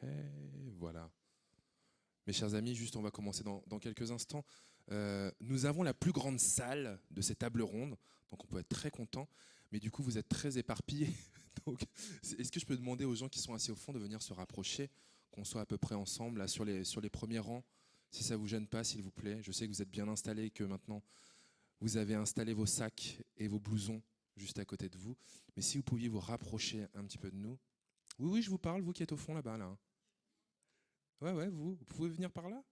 Et voilà. Mes chers amis, juste on va commencer dans quelques instants. Nous avons la plus grande salle de ces tables rondes, donc on peut être très content, mais du coup vous êtes très éparpillés. Donc, est-ce que je peux demander aux gens qui sont assis au fond de venir se rapprocher, qu'on soit à peu près ensemble, là, sur les premiers rangs, si ça ne vous gêne pas, s'il vous plaît. Je sais que vous êtes bien installés, que maintenant vous avez installé vos sacs et vos blousons juste à côté de vous, mais si vous pouviez vous rapprocher un petit peu de nous. Oui, oui, je vous parle, vous qui êtes au fond là-bas, là. Hein. Ouais, ouais, vous pouvez venir par là.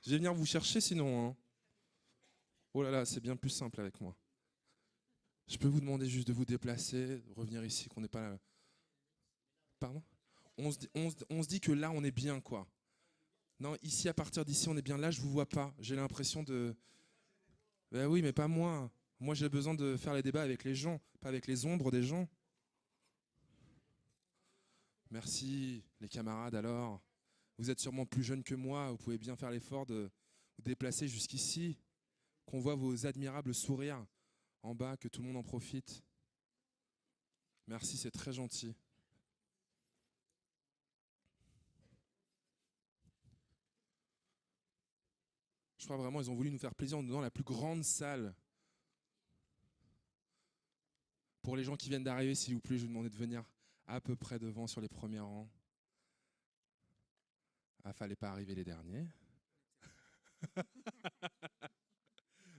Je vais venir vous chercher sinon. Hein. Oh là là, c'est bien plus simple avec moi. Je peux vous demander juste de vous déplacer, de revenir ici, qu'on n'est pas là. Pardon on se dit que là, on est bien, quoi. Non, ici, à partir d'ici, on est bien. Là, je vous vois pas. J'ai l'impression de... Ben oui, mais pas moi. Moi, j'ai besoin de faire les débats avec les gens, pas avec les ombres des gens. Merci, les camarades, alors. Vous êtes sûrement plus jeunes que moi. Vous pouvez bien faire l'effort de vous déplacer jusqu'ici, qu'on voit vos admirables sourires en bas, que tout le monde en profite. Merci, c'est très gentil. Je crois vraiment qu'ils ont voulu nous faire plaisir en nous donnant la plus grande salle. Pour les gens qui viennent d'arriver, s'il vous plaît, je vous demande de venir à peu près devant sur les premiers rangs. Ah, fallait pas arriver les derniers.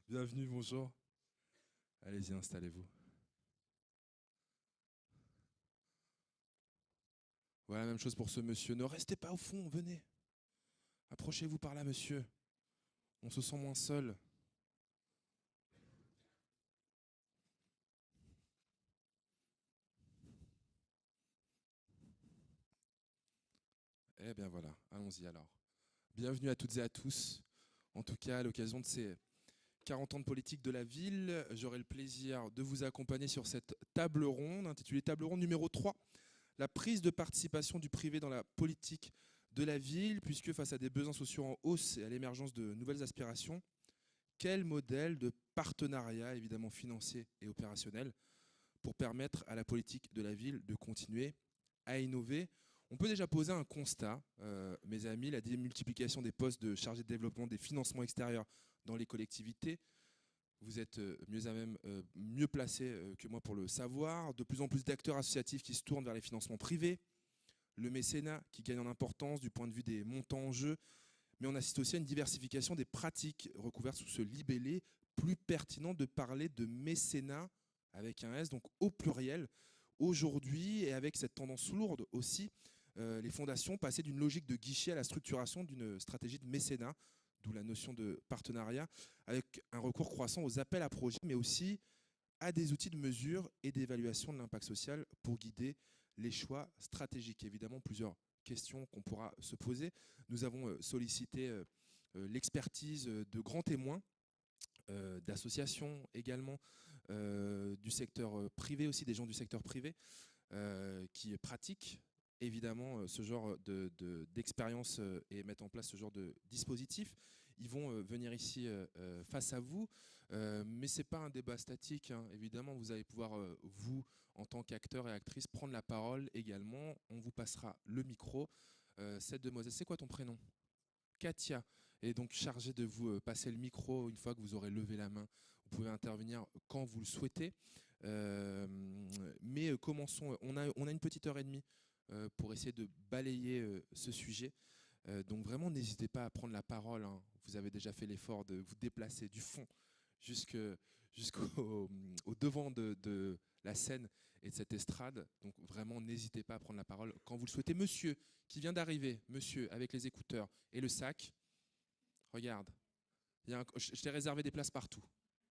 Bienvenue, bonjour. Allez-y, installez-vous. Voilà, même chose pour ce monsieur. Ne restez pas au fond, venez. Approchez-vous par là, monsieur. On se sent moins seul. Eh bien voilà, allons-y alors. Bienvenue à toutes et à tous. En tout cas, à l'occasion de ces 40 ans de politique de la ville, j'aurai le plaisir de vous accompagner sur cette table ronde, intitulée table ronde numéro 3, la prise de participation du privé dans la politique de la ville, puisque face à des besoins sociaux en hausse et à l'émergence de nouvelles aspirations, quel modèle de partenariat, évidemment financier et opérationnel, pour permettre à la politique de la ville de continuer à innover? On peut déjà poser un constat, mes amis, la démultiplication des postes de chargés de développement des financements extérieurs dans les collectivités. Vous êtes mieux à même, mieux placé que moi pour le savoir. De plus en plus d'acteurs associatifs qui se tournent vers les financements privés, le mécénat qui gagne en importance du point de vue des montants en jeu, mais on assiste aussi à une diversification des pratiques recouvertes sous ce libellé. Plus pertinent de parler de mécénat avec un S, donc au pluriel. Aujourd'hui, et avec cette tendance lourde aussi, les fondations passaient d'une logique de guichet à la structuration d'une stratégie de mécénat, d'où la notion de partenariat, avec un recours croissant aux appels à projets, mais aussi à des outils de mesure et d'évaluation de l'impact social pour guider les choix stratégiques. Évidemment, plusieurs questions qu'on pourra se poser. Nous avons sollicité l'expertise de grands témoins, d'associations également, du secteur privé aussi, des gens du secteur privé qui pratiquent évidemment ce genre d'expérience et mettent en place ce genre de dispositif. Ils vont venir ici face à vous, mais ce n'est pas un débat statique. Hein. Évidemment, vous allez pouvoir, vous, en tant qu'acteur et actrice, prendre la parole également. On vous passera le micro. Cette demoiselle, c'est quoi ton prénom? Katia est donc chargée de vous passer le micro une fois que vous aurez levé la main. Vous pouvez intervenir quand vous le souhaitez. Mais commençons. On a une petite heure et demie pour essayer de balayer ce sujet. Donc vraiment, n'hésitez pas à prendre la parole. Hein. Vous avez déjà fait l'effort de vous déplacer du fond jusqu'au au devant de la scène et de cette estrade. Donc vraiment, n'hésitez pas à prendre la parole quand vous le souhaitez. Monsieur qui vient d'arriver, monsieur avec les écouteurs et le sac, regarde, je t'ai réservé des places partout.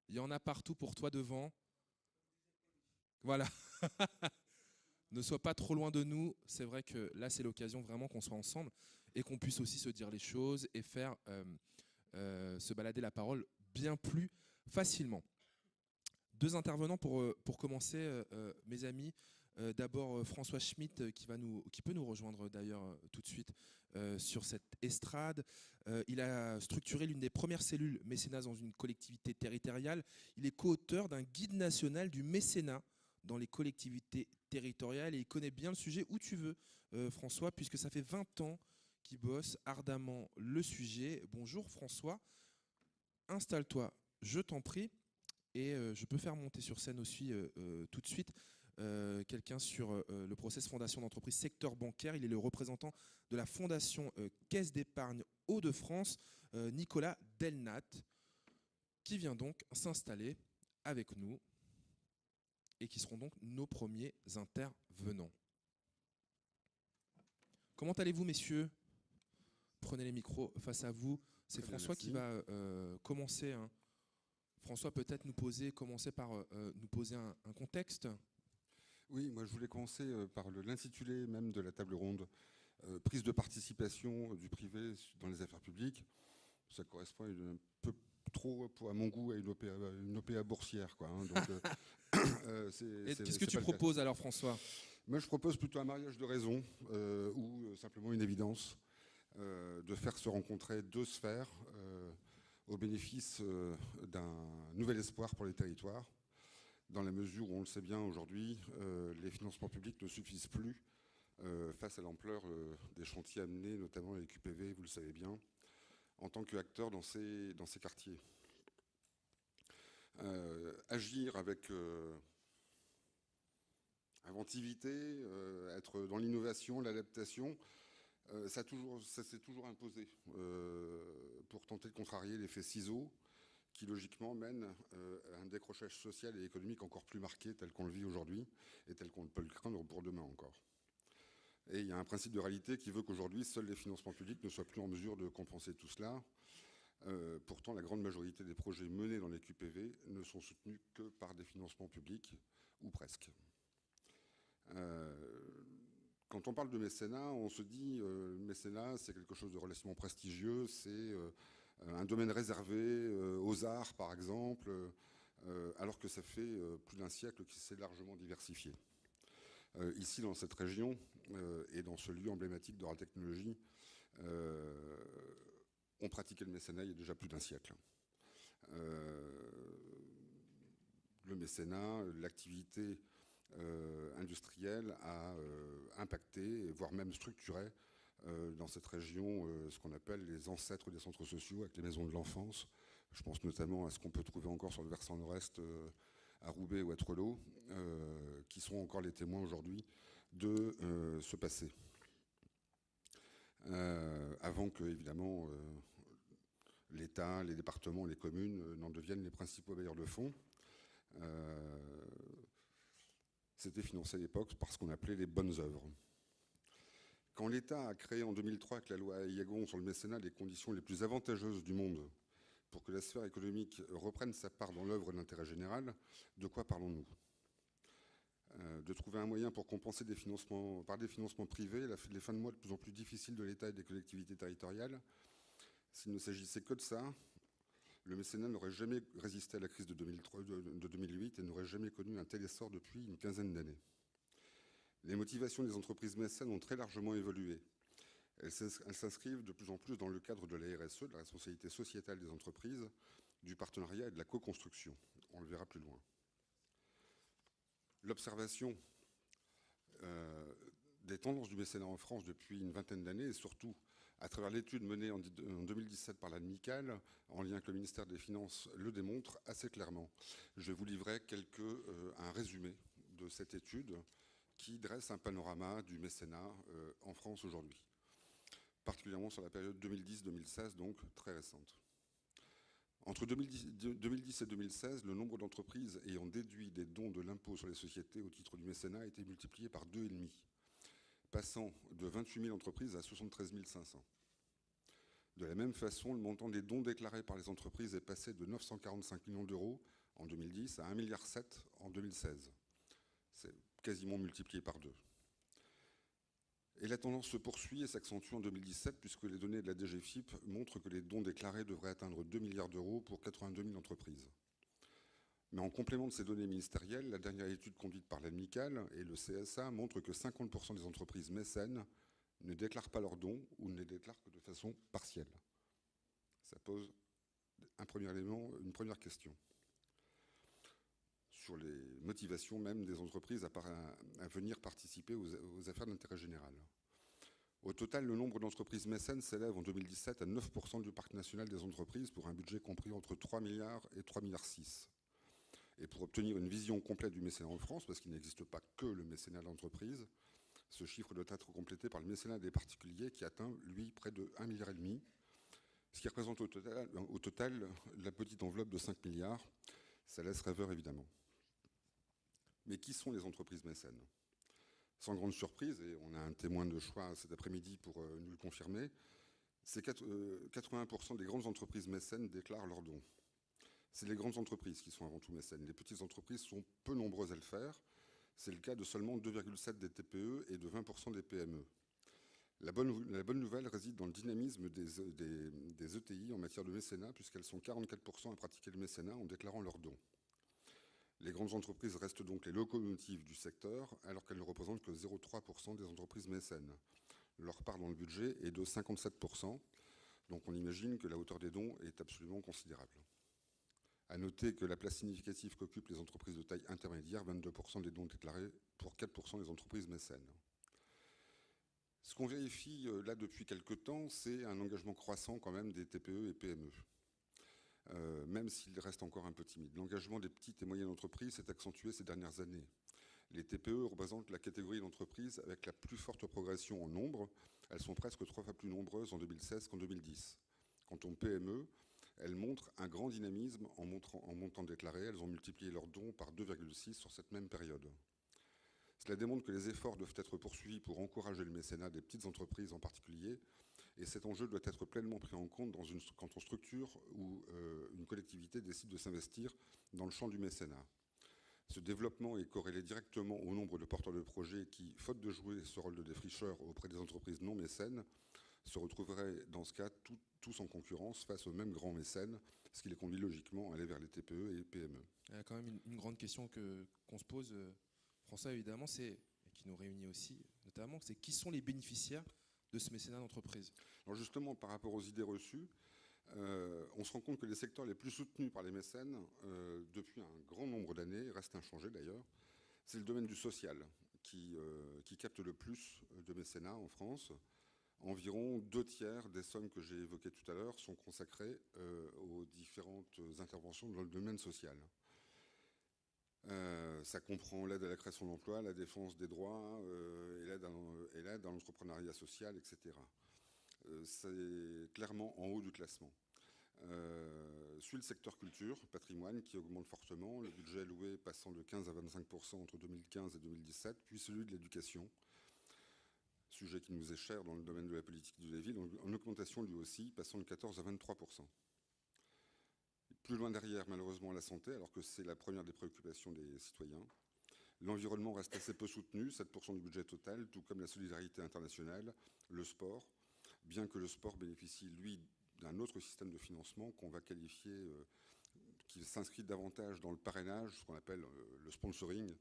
Il y en a partout pour toi devant. Voilà. Ne sois pas trop loin de nous. C'est vrai que là, c'est l'occasion vraiment qu'on soit ensemble et qu'on puisse aussi se dire les choses et faire se balader la parole bien plus facilement. Deux intervenants pour commencer, mes amis. D'abord François Schmitt qui peut nous rejoindre d'ailleurs tout de suite sur cette estrade. Il a structuré l'une des premières cellules mécénat dans une collectivité territoriale. Il est co-auteur d'un guide national du mécénat dans les collectivités territoriales et il connaît bien le sujet. Où tu veux, François, puisque ça fait 20 ans qu'il bosse ardemment le sujet. Bonjour François, installe-toi, je t'en prie, et je peux faire monter sur scène aussi tout de suite quelqu'un sur le process fondation d'entreprise secteur bancaire. Il est le représentant de la fondation Caisse d'épargne Hauts-de-France, Nicolas Delnat, qui vient donc s'installer avec nous et qui seront donc nos premiers intervenants. Comment allez-vous, messieurs? Prenez les micros face à vous. C'est François qui va commencer. Hein. François, peut-être commencer par nous poser un contexte. Oui, moi je voulais commencer par l'intitulé même de la table ronde, prise de participation du privé dans les affaires publiques. Ça correspond un peu trop à mon goût à une OPA boursière, quoi. Hein, donc, qu'est-ce que tu proposes alors, François? Moi je propose plutôt un mariage de raison ou simplement une évidence de faire se rencontrer deux sphères au bénéfice d'un nouvel espoir pour les territoires. Dans la mesure où on le sait bien aujourd'hui, les financements publics ne suffisent plus face à l'ampleur des chantiers à mener, notamment les QPV, vous le savez bien, en tant qu'acteur dans ces quartiers. Agir avec inventivité, être dans l'innovation, l'adaptation, ça s'est toujours imposé pour tenter de contrarier l'effet ciseau, qui logiquement mène à un décrochage social et économique encore plus marqué tel qu'on le vit aujourd'hui et tel qu'on peut le craindre pour demain encore. Et il y a un principe de réalité qui veut qu'aujourd'hui, seuls les financements publics ne soient plus en mesure de compenser tout cela. Pourtant, la grande majorité des projets menés dans les QPV ne sont soutenus que par des financements publics, ou presque. Quand on parle de mécénat, on se dit le mécénat, c'est quelque chose de relativement prestigieux, c'est un domaine réservé aux arts, par exemple, alors que ça fait plus d'un siècle qu'il s'est largement diversifié. Ici, dans cette région, et dans ce lieu emblématique de la technologie, on pratiquait le mécénat il y a déjà plus d'un siècle. Le mécénat, l'activité industrielle a impacté, voire même structuré dans cette région ce qu'on appelle les ancêtres des centres sociaux avec les maisons de l'enfance. Je pense notamment à ce qu'on peut trouver encore sur le versant nord-est à Roubaix ou à Troelot, qui sont encore les témoins aujourd'hui de ce passé. Avant que, évidemment, l'État, les départements, les communes n'en deviennent les principaux bailleurs de fonds. C'était financé à l'époque par ce qu'on appelait les bonnes œuvres. Quand l'État a créé en 2003 avec la loi Aillagon sur le mécénat les conditions les plus avantageuses du monde pour que la sphère économique reprenne sa part dans l'œuvre d'intérêt général, de quoi parlons-nous? De trouver un moyen pour compenser par des financements privés les fins de mois de plus en plus difficiles de l'État et des collectivités territoriales. S'il ne s'agissait que de ça, le mécénat n'aurait jamais résisté à la crise de 2008 et n'aurait jamais connu un tel essor depuis une quinzaine d'années. Les motivations des entreprises mécènes ont très largement évolué. Elles s'inscrivent de plus en plus dans le cadre de la RSE, de la responsabilité sociétale des entreprises, du partenariat et de la co-construction. On le verra plus loin. L'observation des tendances du mécénat en France depuis une vingtaine d'années, et surtout à travers l'étude menée en 2017 par l'ADMICAL, en lien avec le ministère des Finances, le démontre assez clairement. Je vais vous livrer un résumé de cette étude qui dresse un panorama du mécénat en France aujourd'hui, particulièrement sur la période 2010-2016, donc très récente. Entre 2010 et 2016, le nombre d'entreprises ayant déduit des dons de l'impôt sur les sociétés au titre du mécénat a été multiplié par 2,5, passant de 28 000 entreprises à 73 500. De la même façon, le montant des dons déclarés par les entreprises est passé de 945 millions d'euros en 2010 à 1,7 milliard en 2016. C'est quasiment multiplié par 2. Et la tendance se poursuit et s'accentue en 2017 puisque les données de la DGFiP montrent que les dons déclarés devraient atteindre 2 milliards d'euros pour 82 000 entreprises. Mais en complément de ces données ministérielles, la dernière étude conduite par l'ADMICAL et le CSA montre que 50% des entreprises mécènes ne déclarent pas leurs dons ou ne les déclarent que de façon partielle. Ça pose un premier élément, une première question sur les motivations même des entreprises à venir participer aux affaires d'intérêt général. Au total, le nombre d'entreprises mécènes s'élève en 2017 à 9% du parc national des entreprises pour un budget compris entre 3 milliards et 3,6 milliards. Et pour obtenir une vision complète du mécénat en France, parce qu'il n'existe pas que le mécénat d'entreprise, ce chiffre doit être complété par le mécénat des particuliers qui atteint, lui, près de 1,5 milliard, ce qui représente au total la petite enveloppe de 5 milliards. Ça laisse rêveur, évidemment. Mais qui sont les entreprises mécènes? Sans grande surprise, et on a un témoin de choix cet après-midi pour nous le confirmer, c'est 80% des grandes entreprises mécènes déclarent leurs dons. C'est les grandes entreprises qui sont avant tout mécènes. Les petites entreprises sont peu nombreuses à le faire. C'est le cas de seulement 2,7% des TPE et de 20% des PME. La bonne nouvelle réside dans le dynamisme des ETI en matière de mécénat, puisqu'elles sont 44% à pratiquer le mécénat en déclarant leurs dons. Les grandes entreprises restent donc les locomotives du secteur, alors qu'elles ne représentent que 0,3% des entreprises mécènes. Leur part dans le budget est de 57%, donc on imagine que la hauteur des dons est absolument considérable. À noter que la place significative qu'occupent les entreprises de taille intermédiaire, 22% des dons déclarés pour 4% des entreprises mécènes. Ce qu'on vérifie là depuis quelque temps, c'est un engagement croissant quand même des TPE et PME. Même s'il reste encore un peu timide. L'engagement des petites et moyennes entreprises s'est accentué ces dernières années. Les TPE représentent la catégorie d'entreprises avec la plus forte progression en nombre. Elles sont presque 3 fois plus nombreuses en 2016 qu'en 2010. Quant aux PME, elles montrent un grand dynamisme en montant déclaré. Elles ont multiplié leurs dons par 2,6 sur cette même période. Cela démontre que les efforts doivent être poursuivis pour encourager le mécénat des petites entreprises en particulier, et cet enjeu doit être pleinement pris en compte quand on structure ou une collectivité décide de s'investir dans le champ du mécénat. Ce développement est corrélé directement au nombre de porteurs de projets qui, faute de jouer ce rôle de défricheur auprès des entreprises non mécènes, se retrouveraient dans ce cas tous en concurrence face aux mêmes grands mécènes, ce qui les conduit logiquement à aller vers les TPE et les PME. Il y a quand même une grande question qu'on se pose, François, évidemment, et qui nous réunit aussi, notamment, c'est qui sont les bénéficiaires de ce mécénat d'entreprise? Alors justement, par rapport aux idées reçues, on se rend compte que les secteurs les plus soutenus par les mécènes, depuis un grand nombre d'années, restent inchangés d'ailleurs, c'est le domaine du social qui capte le plus de mécénat en France. Environ 2/3 des sommes que j'ai évoquées tout à l'heure sont consacrées aux différentes interventions dans le domaine social. Ça comprend l'aide à la création d'emplois, la défense des droits, et l'aide à l'entrepreneuriat social, etc. C'est clairement en haut du classement. Suit le secteur culture, patrimoine, qui augmente fortement, le budget alloué passant de 15 à 25% entre 2015 et 2017, puis celui de l'éducation, sujet qui nous est cher dans le domaine de la politique de la ville, en augmentation lui aussi, passant de 14 à 23%. Plus loin derrière, malheureusement, la santé, alors que c'est la première des préoccupations des citoyens. L'environnement reste assez peu soutenu, 7% du budget total, tout comme la solidarité internationale, le sport, bien que le sport bénéficie, lui, d'un autre système de financement qu'on va qualifier, qui s'inscrit davantage dans le parrainage, ce qu'on appelle le sponsoring,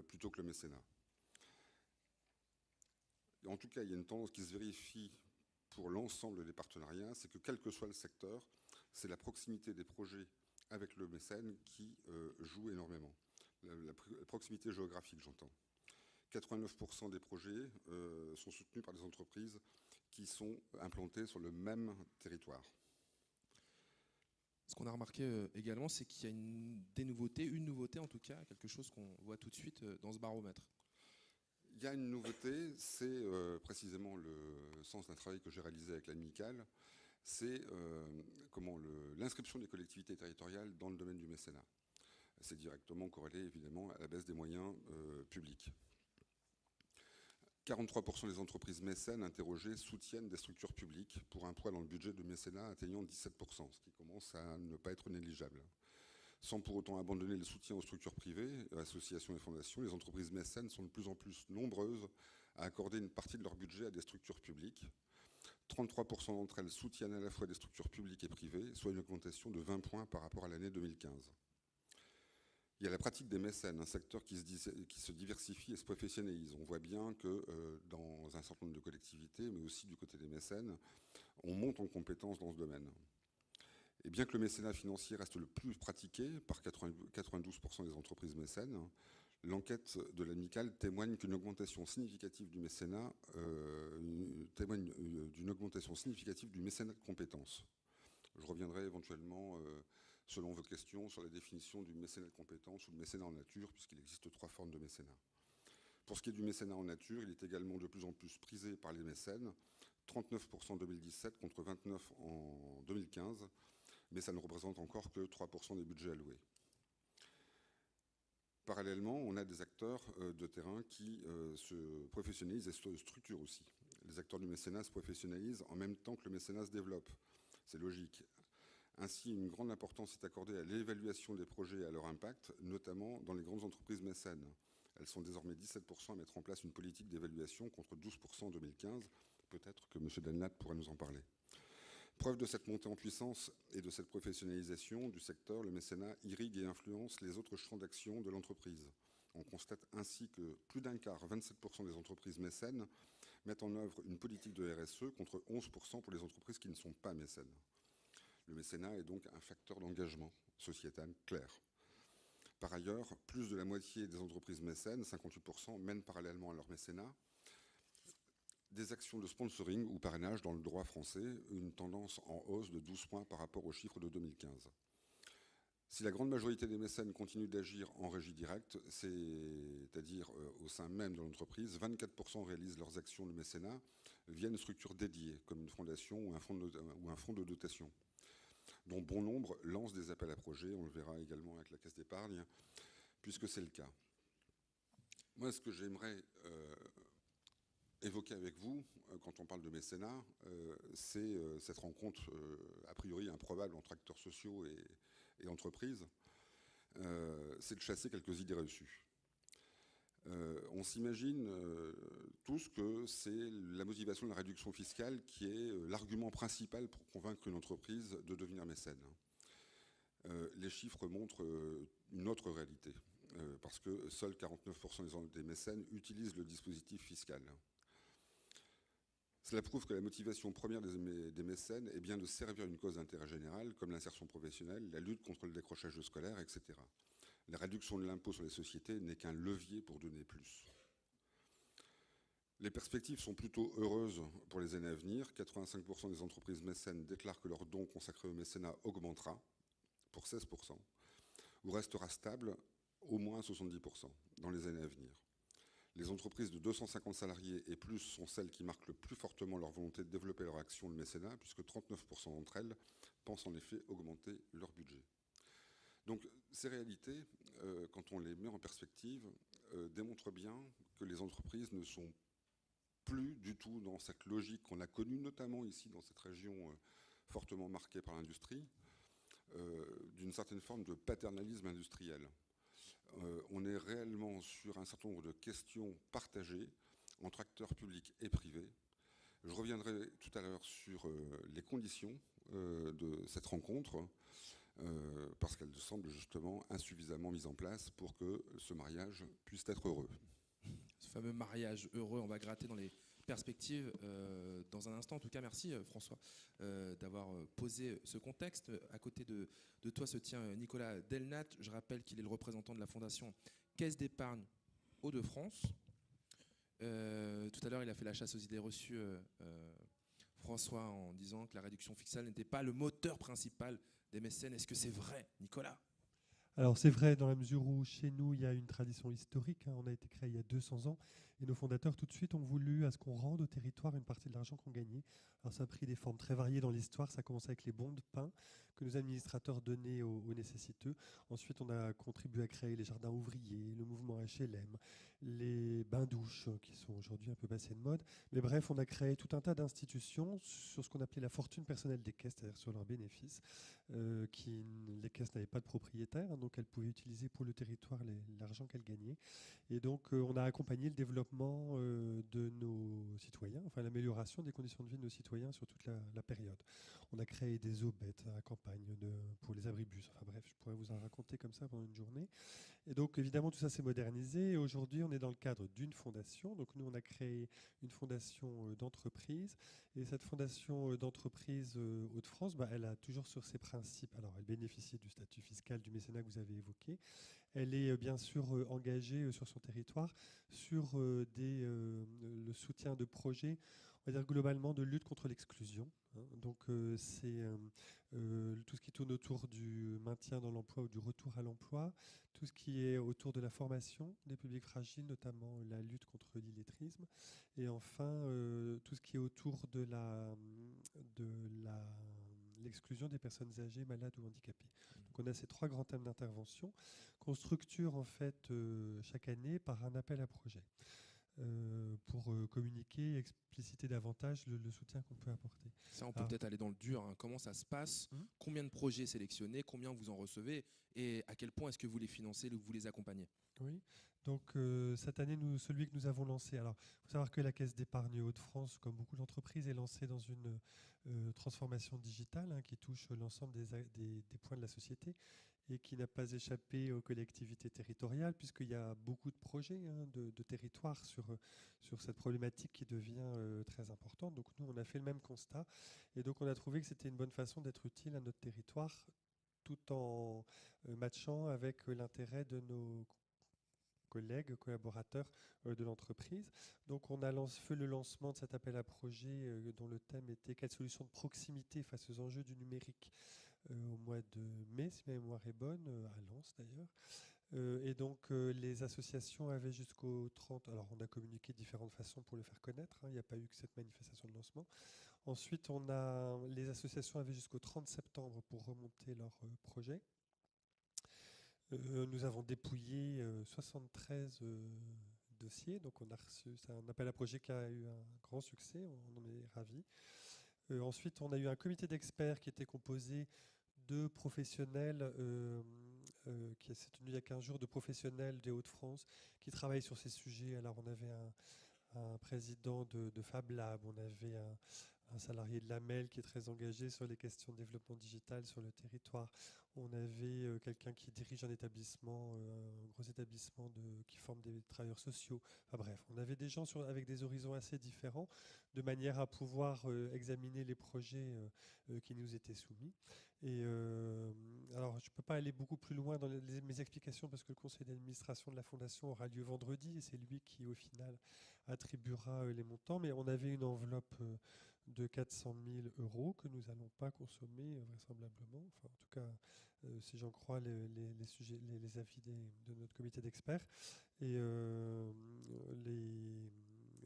plutôt que le mécénat. Et en tout cas, il y a une tendance qui se vérifie pour l'ensemble des partenariats, c'est que quel que soit le secteur, c'est la proximité des projets avec le mécène qui joue énormément. La proximité géographique, j'entends. 89% des projets sont soutenus par des entreprises qui sont implantées sur le même territoire. Ce qu'on a remarqué également, c'est qu'il y a une nouveauté en tout cas, quelque chose qu'on voit tout de suite dans ce baromètre. Il y a une nouveauté, c'est précisément le sens d'un travail que j'ai réalisé avec l'Amicale, c'est l'inscription des collectivités territoriales dans le domaine du mécénat. C'est directement corrélé évidemment à la baisse des moyens publics. 43% des entreprises mécènes interrogées soutiennent des structures publiques pour un poids dans le budget de mécénat atteignant 17%, ce qui commence à ne pas être négligeable. Sans pour autant abandonner le soutien aux structures privées, associations et fondations, les entreprises mécènes sont de plus en plus nombreuses à accorder une partie de leur budget à des structures publiques. 33% d'entre elles soutiennent à la fois des structures publiques et privées, soit une augmentation de 20 points par rapport à l'année 2015. Il y a la pratique des mécènes, un secteur qui se diversifie et se professionnalise. On voit bien que dans un certain nombre de collectivités, mais aussi du côté des mécènes, on monte en compétences dans ce domaine. Et bien que le mécénat financier reste le plus pratiqué par 92% des entreprises mécènes, L'enquête de l'Amicale témoigne qu'une augmentation significative du mécénat de compétences. Je reviendrai éventuellement, selon vos questions, sur la définition du mécénat de compétences ou de mécénat en nature, puisqu'il existe 3 formes de mécénat. Pour ce qui est du mécénat en nature, il est également de plus en plus prisé par les mécènes, 39% en 2017 contre 29% en 2015, mais ça ne représente encore que 3% des budgets alloués. Parallèlement, on a des acteurs de terrain qui se professionnalisent et se structurent aussi. Les acteurs du mécénat se professionnalisent en même temps que le mécénat se développe. C'est logique. Ainsi, une grande importance est accordée à l'évaluation des projets et à leur impact, notamment dans les grandes entreprises mécènes. Elles sont désormais 17% à mettre en place une politique d'évaluation contre 12% en 2015. Peut-être que M. Delnat pourra nous en parler. Preuve de cette montée en puissance et de cette professionnalisation du secteur, le mécénat irrigue et influence les autres champs d'action de l'entreprise. On constate ainsi que plus d'un quart, 27% des entreprises mécènes, mettent en œuvre une politique de RSE contre 11% pour les entreprises qui ne sont pas mécènes. Le mécénat est donc un facteur d'engagement sociétal clair. Par ailleurs, plus de la moitié des entreprises mécènes, 58%, mènent parallèlement à leur mécénat des actions de sponsoring ou parrainage dans le droit français, une tendance en hausse de 12 points par rapport aux chiffres de 2015. Si la grande majorité des mécènes continuent d'agir en régie directe, c'est-à-dire au sein même de l'entreprise, 24% réalisent leurs actions de mécénat via une structure dédiée, comme une fondation ou un fonds de dotation, dont bon nombre lancent des appels à projets. On le verra également avec la Caisse d'épargne, puisque c'est le cas. Moi, ce que j'aimerais évoquer avec vous, quand on parle de mécénat, c'est cette rencontre a priori improbable entre acteurs sociaux et entreprises, c'est de chasser quelques idées reçues. On s'imagine tous que c'est la motivation de la réduction fiscale qui est l'argument principal pour convaincre une entreprise de devenir mécène. Les chiffres montrent une autre réalité, parce que seuls 49% des mécènes utilisent le dispositif fiscal. Cela prouve que la motivation première des mécènes est bien de servir une cause d'intérêt général, comme l'insertion professionnelle, la lutte contre le décrochage scolaire, etc. La réduction de l'impôt sur les sociétés n'est qu'un levier pour donner plus. Les perspectives sont plutôt heureuses pour les années à venir. 85% des entreprises mécènes déclarent que leur don consacré au mécénat augmentera pour 16%, ou restera stable au moins 70% dans les années à venir. Les entreprises de 250 salariés et plus sont celles qui marquent le plus fortement leur volonté de développer leur action de mécénat, puisque 39% d'entre elles pensent en effet augmenter leur budget. Donc ces réalités, quand on les met en perspective, démontrent bien que les entreprises ne sont plus du tout dans cette logique qu'on a connue, notamment ici dans cette région fortement marquée par l'industrie, d'une certaine forme de paternalisme industriel. On est réellement sur un certain nombre de questions partagées entre acteurs publics et privés. Je reviendrai tout à l'heure sur les conditions de cette rencontre, parce qu'elles semblent justement insuffisamment mises en place pour que ce mariage puisse être heureux. Ce fameux mariage heureux, on va gratter dans les perspectives dans un instant. En tout cas, merci François d'avoir posé ce contexte. À côté de toi se tient Nicolas Delnat. Je rappelle qu'il est le représentant de la Fondation Caisse d'épargne Hauts-de-France. Tout à l'heure, il a fait la chasse aux idées reçues, François, en disant que la réduction fiscale n'était pas le moteur principal des mécènes. Est-ce que c'est vrai, Nicolas ? Alors c'est vrai dans la mesure où chez nous il y a une tradition historique, on a été créé il y a 200 ans et nos fondateurs tout de suite ont voulu à ce qu'on rende au territoire une partie de l'argent qu'on gagnait. Alors ça a pris des formes très variées dans l'histoire, ça a commencé avec les bons de pain que nos administrateurs donnaient aux nécessiteux. Ensuite on a contribué à créer les jardins ouvriers, le mouvement HLM, les bains-douches qui sont aujourd'hui un peu passés de mode. Mais bref, on a créé tout un tas d'institutions sur ce qu'on appelait la fortune personnelle des caisses, c'est-à-dire sur leurs bénéfices. Les caisses n'avaient pas de propriétaire, donc elles pouvaient utiliser pour le territoire l'argent qu'elles gagnaient. Et donc on a accompagné le développement de nos citoyens, enfin l'amélioration des conditions de vie de nos citoyens sur toute la période. On a créé des aubettes à la campagne pour les abribus. Enfin bref, je pourrais vous en raconter comme ça pendant une journée. Et donc, évidemment, tout ça s'est modernisé. Et aujourd'hui, on est dans le cadre d'une fondation. Donc, nous, on a créé une fondation d'entreprise. Et cette fondation d'entreprise Hauts-de-France, elle a toujours sur ses principes. Alors, elle bénéficie du statut fiscal du mécénat que vous avez évoqué. Elle est bien sûr engagée sur son territoire sur le soutien de projets, on va dire globalement, de lutte contre l'exclusion. Donc, c'est tout ce qui tourne autour du maintien dans l'emploi ou du retour à l'emploi, tout ce qui est autour de la formation des publics fragiles, notamment la lutte contre l'illettrisme, et enfin tout ce qui est autour de l'exclusion des personnes âgées, malades ou handicapées. Donc on a ces 3 grands thèmes d'intervention qu'on structure en fait chaque année par un appel à projet pour communiquer et expliciter davantage le soutien qu'on peut apporter. Ça, on peut peut-être aller dans le dur. Comment ça se passe? Combien de projets sélectionnés? Combien vous en recevez? Et à quel point est-ce que vous les financez ou vous les accompagnez? Oui, donc cette année, celui que nous avons lancé, alors il faut savoir que la Caisse d'épargne Hauts-de-France, comme beaucoup d'entreprises, est lancée dans une transformation digitale qui touche l'ensemble des points de la société et qui n'a pas échappé aux collectivités territoriales, puisqu'il y a beaucoup de projets de territoire sur cette problématique qui devient très importante. Donc nous, on a fait le même constat, et donc on a trouvé que c'était une bonne façon d'être utile à notre territoire, tout en matchant avec l'intérêt de nos collègues, collaborateurs de l'entreprise. Donc on a fait le lancement de cet appel à projet dont le thème était « Quelles solutions de proximité face aux enjeux du numérique ?» au mois de mai, si ma mémoire est bonne, à Lens d'ailleurs. Et donc les associations avaient jusqu'au 30... Alors on a communiqué de différentes façons pour le faire connaître, il n'y a pas eu que cette manifestation de lancement. Ensuite, les associations avaient jusqu'au 30 septembre pour remonter leur projet. Nous avons dépouillé 73 dossiers, donc on a reçu, c'est un appel à projet qui a eu un grand succès, on en est ravis. Ensuite, on a eu un comité d'experts qui était composé de professionnels, qui s'est tenu il y a 15 jours, de professionnels des Hauts-de-France qui travaillent sur ces sujets. Alors on avait un président de Fab Lab, on avait un salarié de l'AMEL qui est très engagé sur les questions de développement digital sur le territoire. On avait quelqu'un qui dirige un établissement, un gros établissement qui forme des travailleurs sociaux. Enfin bref, on avait des gens avec des horizons assez différents, de manière à pouvoir examiner les projets qui nous étaient soumis. Et alors, je ne peux pas aller beaucoup plus loin dans mes explications parce que le conseil d'administration de la Fondation aura lieu vendredi et c'est lui qui, au final, attribuera les montants. Mais on avait une enveloppe de 400 000 € que nous n'allons pas consommer vraisemblablement. Enfin, en tout cas, si j'en crois les avis de notre comité d'experts. Et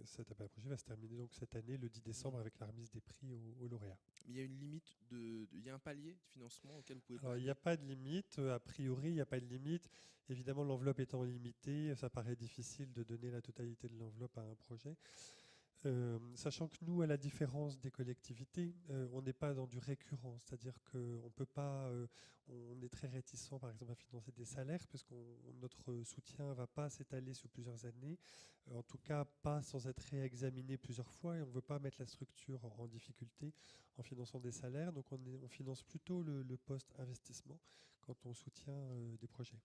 cet appel à projet va se terminer donc cette année, le 10 décembre, avec la remise des prix aux lauréats. Mais il y a une limite, il y a un palier de financement auquel vous pouvez Alors, il n'y a pas de limite, a priori, il n'y a pas de limite. Évidemment, l'enveloppe étant limitée, ça paraît difficile de donner la totalité de l'enveloppe à un projet. Sachant que nous, à la différence des collectivités, on n'est pas dans du récurrent, c'est-à-dire qu'on peut pas, on est très réticent par exemple à financer des salaires parce que notre soutien ne va pas s'étaler sur plusieurs années, en tout cas pas sans être réexaminé plusieurs fois, et on ne veut pas mettre la structure en difficulté en finançant des salaires, donc on finance plutôt le poste investissement quand on soutient des projets.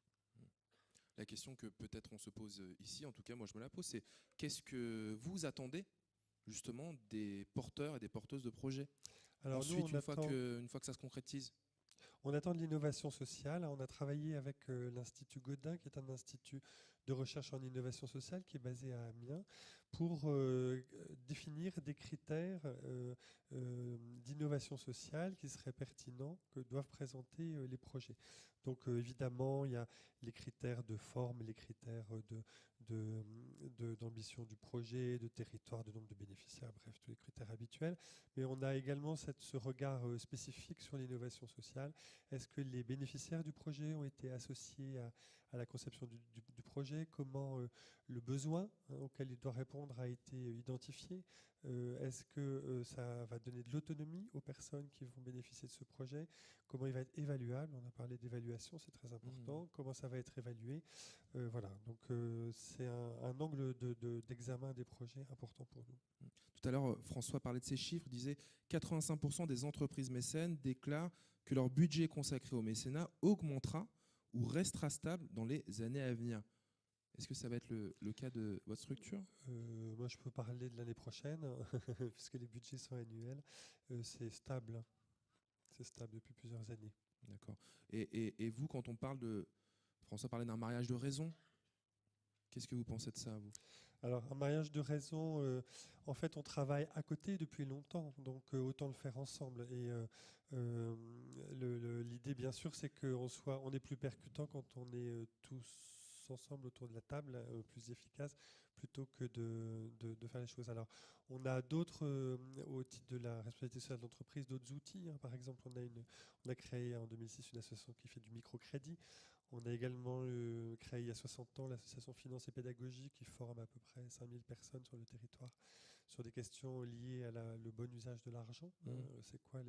La question que peut-être on se pose ici, en tout cas moi je me la pose, c'est qu'est-ce que vous attendez justement des porteurs et des porteuses de projets? Alors ensuite, une fois que ça se concrétise? On attend de l'innovation sociale. On a travaillé avec l'Institut Godin, qui est un institut de recherche en innovation sociale qui est basé à Amiens, pour définir des critères d'innovation sociale qui seraient pertinents, que doivent présenter les projets. Donc évidemment, il y a les critères de forme, les critères d'ambition du projet, de territoire, de nombre de bénéficiaires, bref, tous les critères habituels. Mais on a également ce regard spécifique sur l'innovation sociale. Est-ce que les bénéficiaires du projet ont été associés à la conception du projet? Comment le besoin auquel il doit répondre a été identifié? Est-ce que ça va donner de l'autonomie aux personnes qui vont bénéficier de ce projet? Comment il va être évaluable? On a parlé d'évaluation, c'est très important. Comment ça va être évalué? Voilà, donc c'est un angle d'examen des projets important pour nous. Tout à l'heure, François parlait de ces chiffres, disait 85% des entreprises mécènes déclarent que leur budget consacré au mécénat augmentera ou restera stable dans les années à venir. Est-ce que ça va être le cas de votre structure ? Moi, je peux parler de l'année prochaine, puisque les budgets sont annuels. C'est stable. C'est stable depuis plusieurs années. D'accord. Et vous, quand on parle de... François parlait d'un mariage de raison. Qu'est-ce que vous pensez de ça, vous ? Alors, un mariage de raison, en fait, on travaille à côté depuis longtemps, donc autant le faire ensemble. Et l'idée, bien sûr, c'est on est plus percutant quand on est tous ensemble autour de la table, plus efficace, plutôt que de faire les choses. Alors, on a d'autres, au titre de la responsabilité sociale de l'entreprise, d'autres outils. Hein. Par exemple, on a créé en 2006 une association qui fait du microcrédit. On a également créé il y a 60 ans l'association Finance et Pédagogie qui forme à peu près 5000 personnes sur le territoire sur des questions liées à le bon usage de l'argent. C'est quoi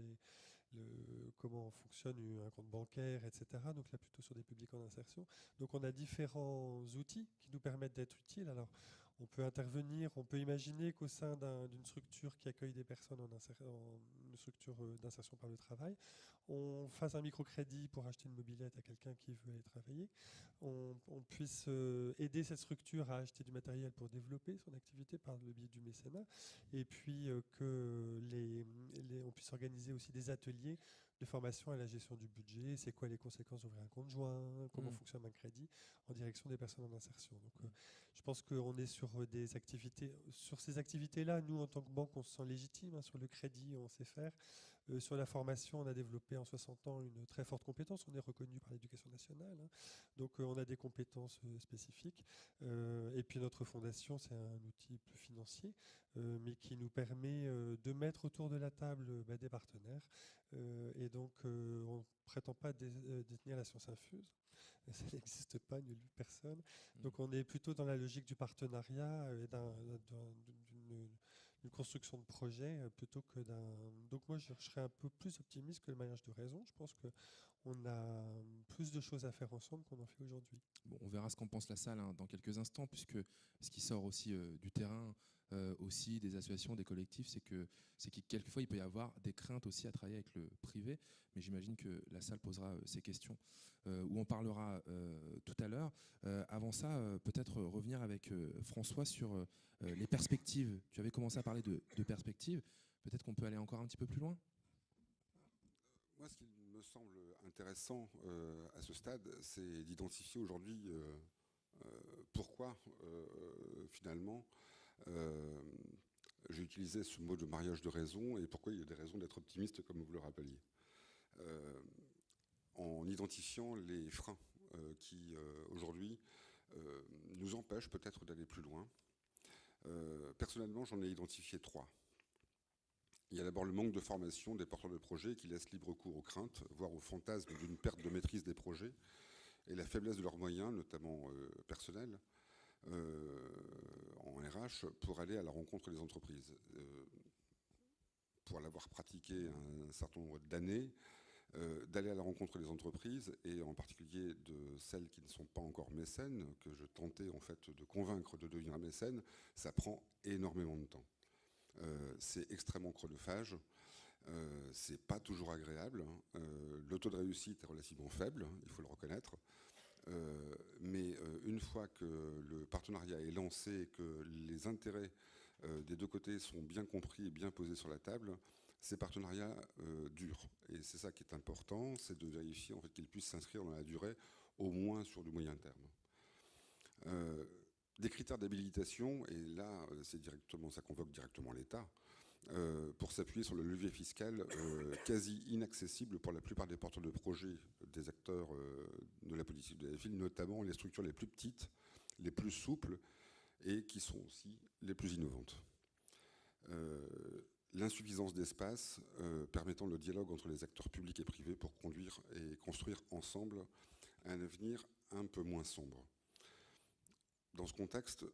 comment fonctionne un compte bancaire, etc. Donc là, plutôt sur des publics en insertion. Donc on a différents outils qui nous permettent d'être utiles. Alors, on peut intervenir, on peut imaginer qu'au sein d'une structure qui accueille des personnes une structure d'insertion par le travail, on fasse un microcrédit pour acheter une mobilette à quelqu'un qui veut aller travailler, on puisse aider cette structure à acheter du matériel pour développer son activité par le biais du mécénat, et puis on puisse organiser aussi des ateliers de formation à la gestion du budget, c'est quoi les conséquences d'ouvrir un compte joint, comment fonctionne un crédit en direction des personnes en insertion. Donc je pense qu'on est sur des activités, sur ces activités-là, nous en tant que banque on se sent légitime, hein, sur le crédit on sait faire, sur la formation on a développé en 60 ans une très forte compétence, on est reconnu par l'éducation nationale, hein, donc on a des compétences spécifiques, et puis notre fondation c'est un outil plus financier, mais qui nous permet de mettre autour de la table des partenaires, et donc on ne prétend pas détenir la science infuse, ça n'existe pas, nulle personne. Donc on est plutôt dans la logique du partenariat et d'une construction de projet plutôt que d'un... Donc moi je serais un peu plus optimiste que le mariage de raison. Je pense qu'on a plus de choses à faire ensemble qu'on en fait aujourd'hui. Bon, on verra ce qu'en pense la salle dans quelques instants, puisque ce qui sort aussi du terrain, aussi des associations, des collectifs, c'est que quelquefois il peut y avoir des craintes aussi à travailler avec le privé, mais j'imagine que la salle posera ces questions, où on parlera tout à l'heure. Avant ça, peut-être revenir avec François sur les perspectives. Tu avais commencé à parler de perspectives, peut-être qu'on peut aller encore un petit peu plus loin. Moi, ce qui me semble intéressant à ce stade, c'est d'identifier aujourd'hui pourquoi, finalement, j'ai utilisé ce mot de mariage de raison et pourquoi il y a des raisons d'être optimiste, comme vous le rappeliez. En identifiant les freins qui, aujourd'hui, nous empêchent peut-être d'aller plus loin. Personnellement, j'en ai identifié 3. Il y a d'abord le manque de formation des porteurs de projets qui laissent libre cours aux craintes, voire aux fantasmes d'une perte de maîtrise des projets, et la faiblesse de leurs moyens, notamment personnels, en RH, pour aller à la rencontre des entreprises. Pour l'avoir pratiqué un certain nombre d'années, d'aller à la rencontre des entreprises, et en particulier de celles qui ne sont pas encore mécènes, que je tentais en fait de convaincre de devenir mécène, ça prend énormément de temps. C'est extrêmement chronophage, c'est pas toujours agréable, le taux de réussite est relativement faible, il faut le reconnaître, mais une fois que le partenariat est lancé, que les intérêts des deux côtés sont bien compris et bien posés sur la table, ces partenariats durent. Et c'est ça qui est important, c'est de vérifier en fait, qu'ils puissent s'inscrire dans la durée, au moins sur du moyen terme. Des critères d'habilitation, et là, ça convoque directement l'État, pour s'appuyer sur le levier fiscal quasi inaccessible pour la plupart des porteurs de projets, des acteurs de la politique de la ville, notamment les structures les plus petites, les plus souples, et qui sont aussi les plus innovantes. L'insuffisance d'espace permettant le dialogue entre les acteurs publics et privés pour conduire et construire ensemble un avenir un peu moins sombre. Dans ce contexte,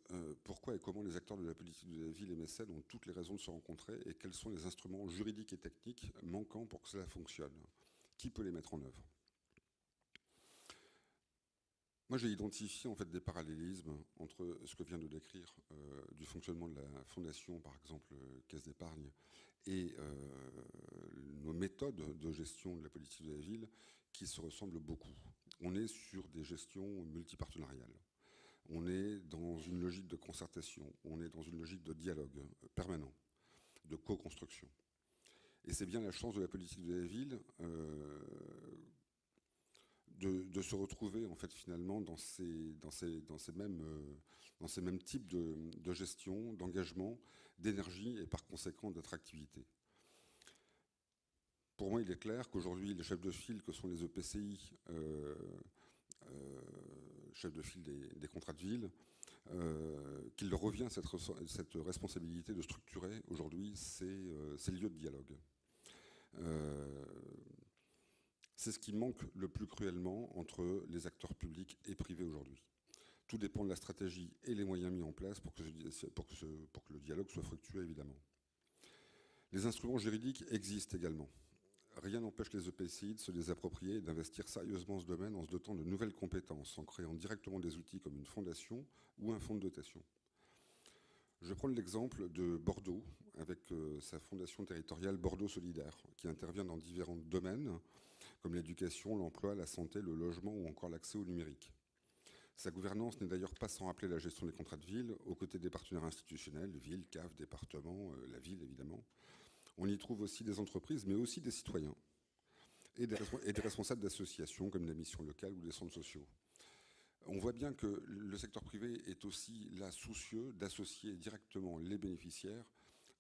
pourquoi et comment les acteurs de la politique de la ville et mécènes ont toutes les raisons de se rencontrer et quels sont les instruments juridiques et techniques manquants pour que cela fonctionne? Qui peut les mettre en œuvre? Moi, j'ai identifié en fait des parallélismes entre ce que vient de décrire du fonctionnement de la fondation, par exemple Caisse d'épargne, et nos méthodes de gestion de la politique de la ville qui se ressemblent beaucoup. On est sur des gestions multipartenariales. On est dans une logique de concertation. On est dans une logique de dialogue permanent, de co-construction. Et c'est bien la chance de la politique de la ville de se retrouver en fait finalement dans ces mêmes types de gestion, d'engagement, d'énergie et par conséquent d'attractivité. Pour moi, il est clair qu'aujourd'hui, les chefs de file que sont les EPCI, chefs de file des contrats de ville, qu'il leur revient cette responsabilité de structurer aujourd'hui ces lieux de dialogue. C'est ce qui manque le plus cruellement entre les acteurs publics et privés aujourd'hui. Tout dépend de la stratégie et les moyens mis en place pour que le dialogue soit fructueux, évidemment. Les instruments juridiques existent également. Rien n'empêche les EPCI de se les approprier et d'investir sérieusement dans ce domaine en se dotant de nouvelles compétences, en créant directement des outils comme une fondation ou un fonds de dotation. Je prends l'exemple de Bordeaux, avec sa fondation territoriale Bordeaux Solidaire, qui intervient dans différents domaines, comme l'éducation, l'emploi, la santé, le logement ou encore l'accès au numérique. Sa gouvernance n'est d'ailleurs pas sans rappeler la gestion des contrats de ville, aux côtés des partenaires institutionnels, ville, CAF, département, la ville évidemment. On y trouve aussi des entreprises, mais aussi des citoyens et des responsables d'associations comme la mission locale ou des centres sociaux. On voit bien que le secteur privé est aussi là soucieux d'associer directement les bénéficiaires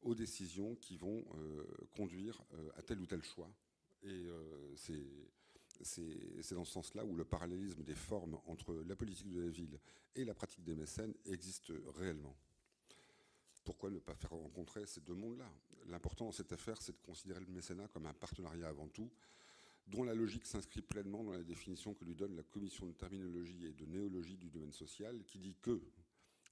aux décisions qui vont conduire à tel ou tel choix. Et c'est dans ce sens-là où le parallélisme des formes entre la politique de la ville et la pratique des mécènes existe réellement. Pourquoi ne pas faire rencontrer ces deux mondes-là? L'important dans cette affaire, c'est de considérer le mécénat comme un partenariat avant tout, dont la logique s'inscrit pleinement dans la définition que lui donne la commission de terminologie et de néologie du domaine social, qui dit que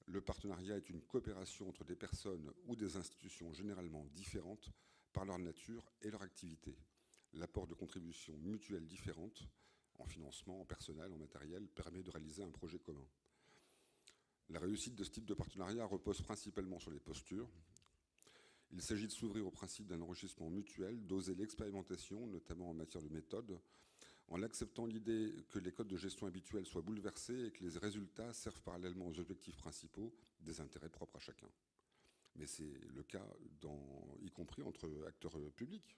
le partenariat est une coopération entre des personnes ou des institutions généralement différentes par leur nature et leur activité. L'apport de contributions mutuelles différentes, en financement, en personnel, en matériel, permet de réaliser un projet commun. La réussite de ce type de partenariat repose principalement sur les postures. Il s'agit de s'ouvrir au principe d'un enrichissement mutuel, d'oser l'expérimentation, notamment en matière de méthode, en acceptant l'idée que les codes de gestion habituels soient bouleversés et que les résultats servent parallèlement aux objectifs principaux des intérêts propres à chacun. Mais c'est le cas, y compris entre acteurs publics.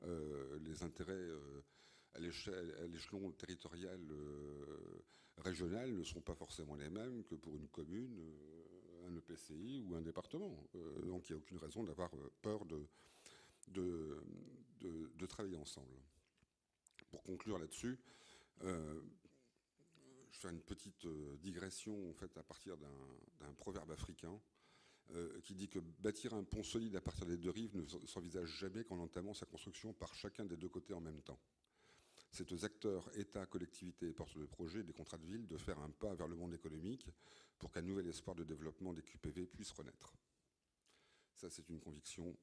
Les intérêts à l'échelon territorial régional ne sont pas forcément les mêmes que pour une commune, un EPCI ou un département. Donc il n'y a aucune raison d'avoir peur de travailler ensemble. Pour conclure là-dessus, je vais faire une petite digression en fait, à partir d'un proverbe africain qui dit que bâtir un pont solide à partir des deux rives ne s'envisage jamais qu'en entamant sa construction par chacun des deux côtés en même temps. C'est aux acteurs, État, collectivités et porteurs de projets des contrats de ville de faire un pas vers le monde économique pour qu'un nouvel espoir de développement des QPV puisse renaître. Ça, c'est une conviction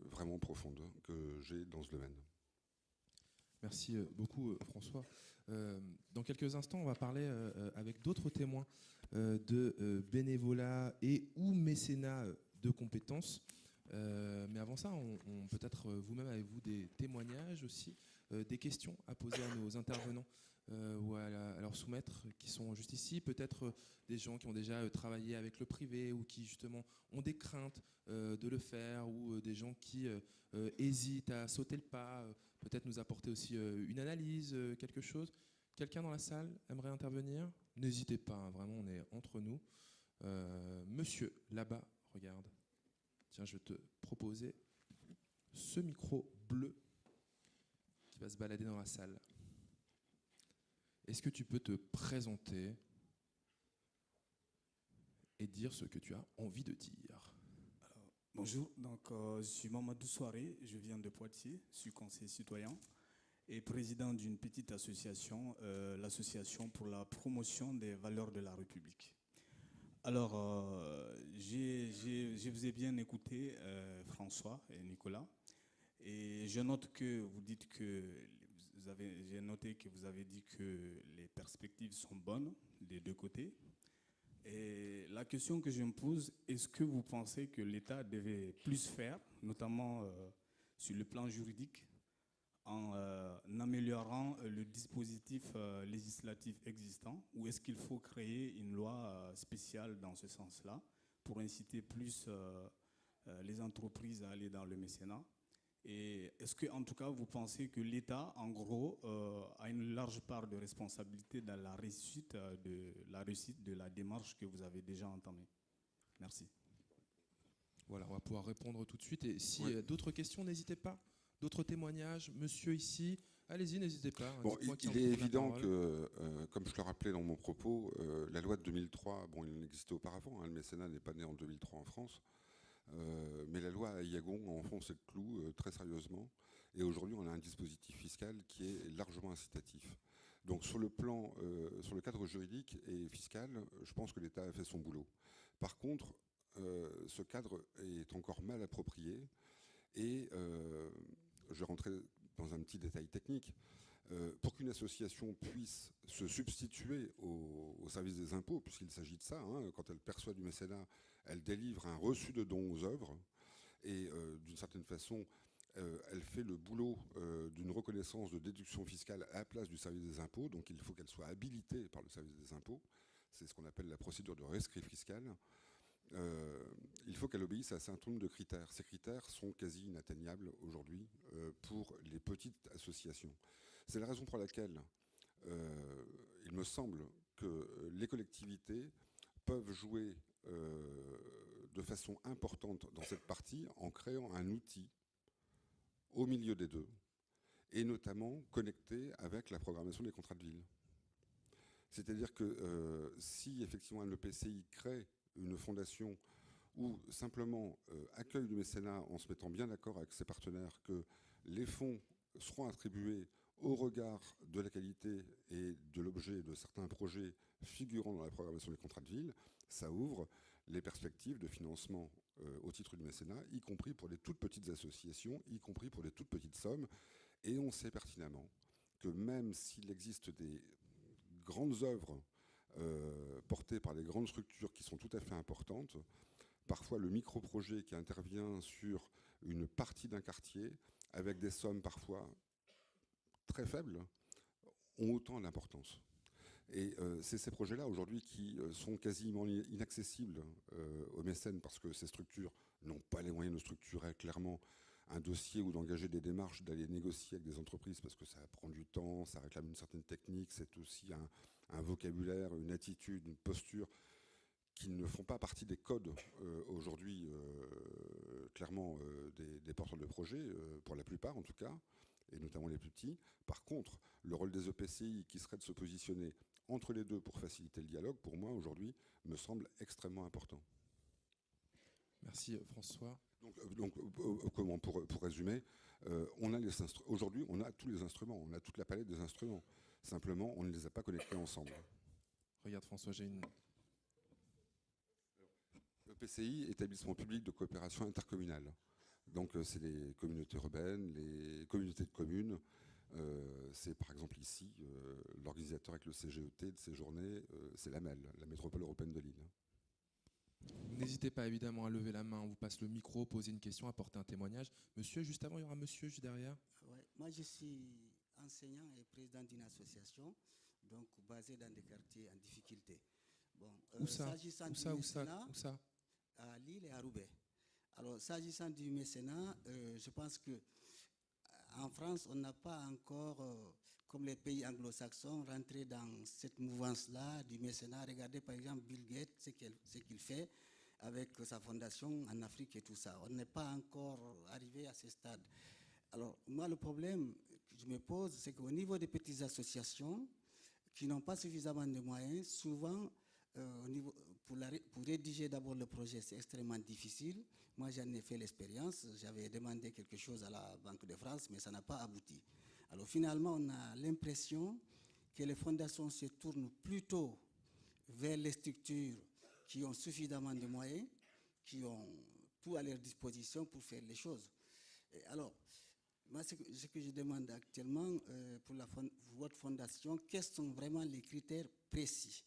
vraiment profonde que j'ai dans ce domaine. Merci beaucoup, François. Dans quelques instants, on va parler avec d'autres témoins de bénévolat et ou mécénat de compétences. Mais avant ça, on peut-être vous-même avez-vous des témoignages aussi, des questions à poser à nos intervenants ou à leur soumettre qui sont juste ici, peut-être des gens qui ont déjà travaillé avec le privé ou qui justement ont des craintes de le faire ou des gens qui hésitent à sauter le pas, peut-être nous apporter aussi une analyse, quelque chose. Quelqu'un dans la salle aimerait intervenir? N'hésitez pas, hein, vraiment on est entre nous. Monsieur, là-bas, regarde. Tiens, je vais te proposer ce micro bleu qui va se balader dans la salle. Est-ce que tu peux te présenter et dire ce que tu as envie de dire? Bonjour, donc, je suis Mamadou Soiré, je viens de Poitiers, je suis conseiller citoyen et président d'une petite association, l'association pour la promotion des valeurs de la République. Alors, je vous ai bien écouté, François et Nicolas, et je note que vous dites que j'ai noté que vous avez dit que les perspectives sont bonnes des deux côtés. Et la question que je me pose, est-ce que vous pensez que l'État devait plus faire, notamment sur le plan juridique, en améliorant le dispositif législatif existant, ou est-ce qu'il faut créer une loi spéciale dans ce sens-là pour inciter plus les entreprises à aller dans le mécénat? Et est-ce que, en tout cas, vous pensez que l'État, en gros, a une large part de responsabilité dans la réussite de la démarche que vous avez déjà entamée? Merci. Voilà, on va pouvoir répondre tout de suite. Et si d'autres questions, n'hésitez pas. D'autres témoignages, monsieur ici, allez-y, n'hésitez pas. Bon, il est évident que, comme je le rappelais dans mon propos, la loi de 2003, bon, il existait auparavant, hein, le mécénat n'est pas né en 2003 en France, mais la loi Aillagon a enfoncé le clou très sérieusement. Et aujourd'hui, on a un dispositif fiscal qui est largement incitatif. Donc sur le plan, sur le cadre juridique et fiscal, je pense que l'État a fait son boulot. Par contre, ce cadre est encore mal approprié et je vais rentrer dans un petit détail technique. Pour qu'une association puisse se substituer au service des impôts, puisqu'il s'agit de ça, hein, quand elle perçoit du mécénat, elle délivre un reçu de dons aux œuvres et d'une certaine façon, elle fait le boulot d'une reconnaissance de déduction fiscale à la place du service des impôts, donc il faut qu'elle soit habilitée par le service des impôts. C'est ce qu'on appelle la procédure de rescrit fiscal. Il faut qu'elle obéisse à un certain nombre de critères. Ces critères sont quasi inatteignables aujourd'hui pour les petites associations. C'est la raison pour laquelle il me semble que les collectivités peuvent jouer de façon importante dans cette partie en créant un outil au milieu des deux, et notamment connecté avec la programmation des contrats de ville. C'est-à-dire que si effectivement un EPCI crée une fondation ou simplement accueille du mécénat en se mettant bien d'accord avec ses partenaires que les fonds seront attribués au regard de la qualité et de l'objet de certains projets figurant dans la programmation des contrats de ville, ça ouvre les perspectives de financement au titre du mécénat, y compris pour les toutes petites associations, y compris pour les toutes petites sommes. Et on sait pertinemment que même s'il existe des grandes œuvres portées par des grandes structures qui sont tout à fait importantes, parfois le micro-projet qui intervient sur une partie d'un quartier, avec des sommes parfois très faibles, ont autant d'importance. Et c'est ces projets-là aujourd'hui qui sont quasiment inaccessibles aux mécènes parce que ces structures n'ont pas les moyens de structurer clairement un dossier ou d'engager des démarches, d'aller négocier avec des entreprises parce que ça prend du temps, ça réclame une certaine technique, c'est aussi un vocabulaire, une attitude, une posture qui ne font pas partie des codes aujourd'hui clairement des porteurs de projets, pour la plupart en tout cas, et notamment les plus petits. Par contre, le rôle des EPCI qui serait de se positionner entre les deux pour faciliter le dialogue, pour moi aujourd'hui, me semble extrêmement important. Merci François. Donc comment, pour résumer, aujourd'hui on a tous les instruments, on a toute la palette des instruments. Simplement, on ne les a pas connectés ensemble. Regarde François, j'ai une... EPCI, établissement public de coopération intercommunale. Donc c'est les communautés urbaines, les communautés de communes. C'est par exemple ici, l'organisateur avec le CGET de ces journées, c'est la MEL, la métropole européenne de Lille. N'hésitez pas évidemment à lever la main, on vous passe le micro, poser une question, apporter un témoignage. Monsieur, juste avant, il y aura monsieur juste derrière. Ouais, moi je suis enseignant et président d'une association donc basée dans des quartiers en difficulté. Bon, où ça À Lille et à Roubaix. Alors, s'agissant du mécénat, je pense que en France, on n'a pas encore, comme les pays anglo-saxons, rentré dans cette mouvance-là du mécénat. Regardez par exemple Bill Gates, ce qu'il fait avec sa fondation en Afrique et tout ça. On n'est pas encore arrivé à ce stade. Alors, moi, le problème que je me pose, c'est qu'au niveau des petites associations qui n'ont pas suffisamment de moyens, souvent, pour rédiger d'abord le projet, c'est extrêmement difficile. Moi, j'en ai fait l'expérience. J'avais demandé quelque chose à la Banque de France, mais ça n'a pas abouti. Alors finalement, on a l'impression que les fondations se tournent plutôt vers les structures qui ont suffisamment de moyens, qui ont tout à leur disposition pour faire les choses. Et alors, moi, ce que je demande actuellement pour votre fondation, quels sont vraiment les critères précis?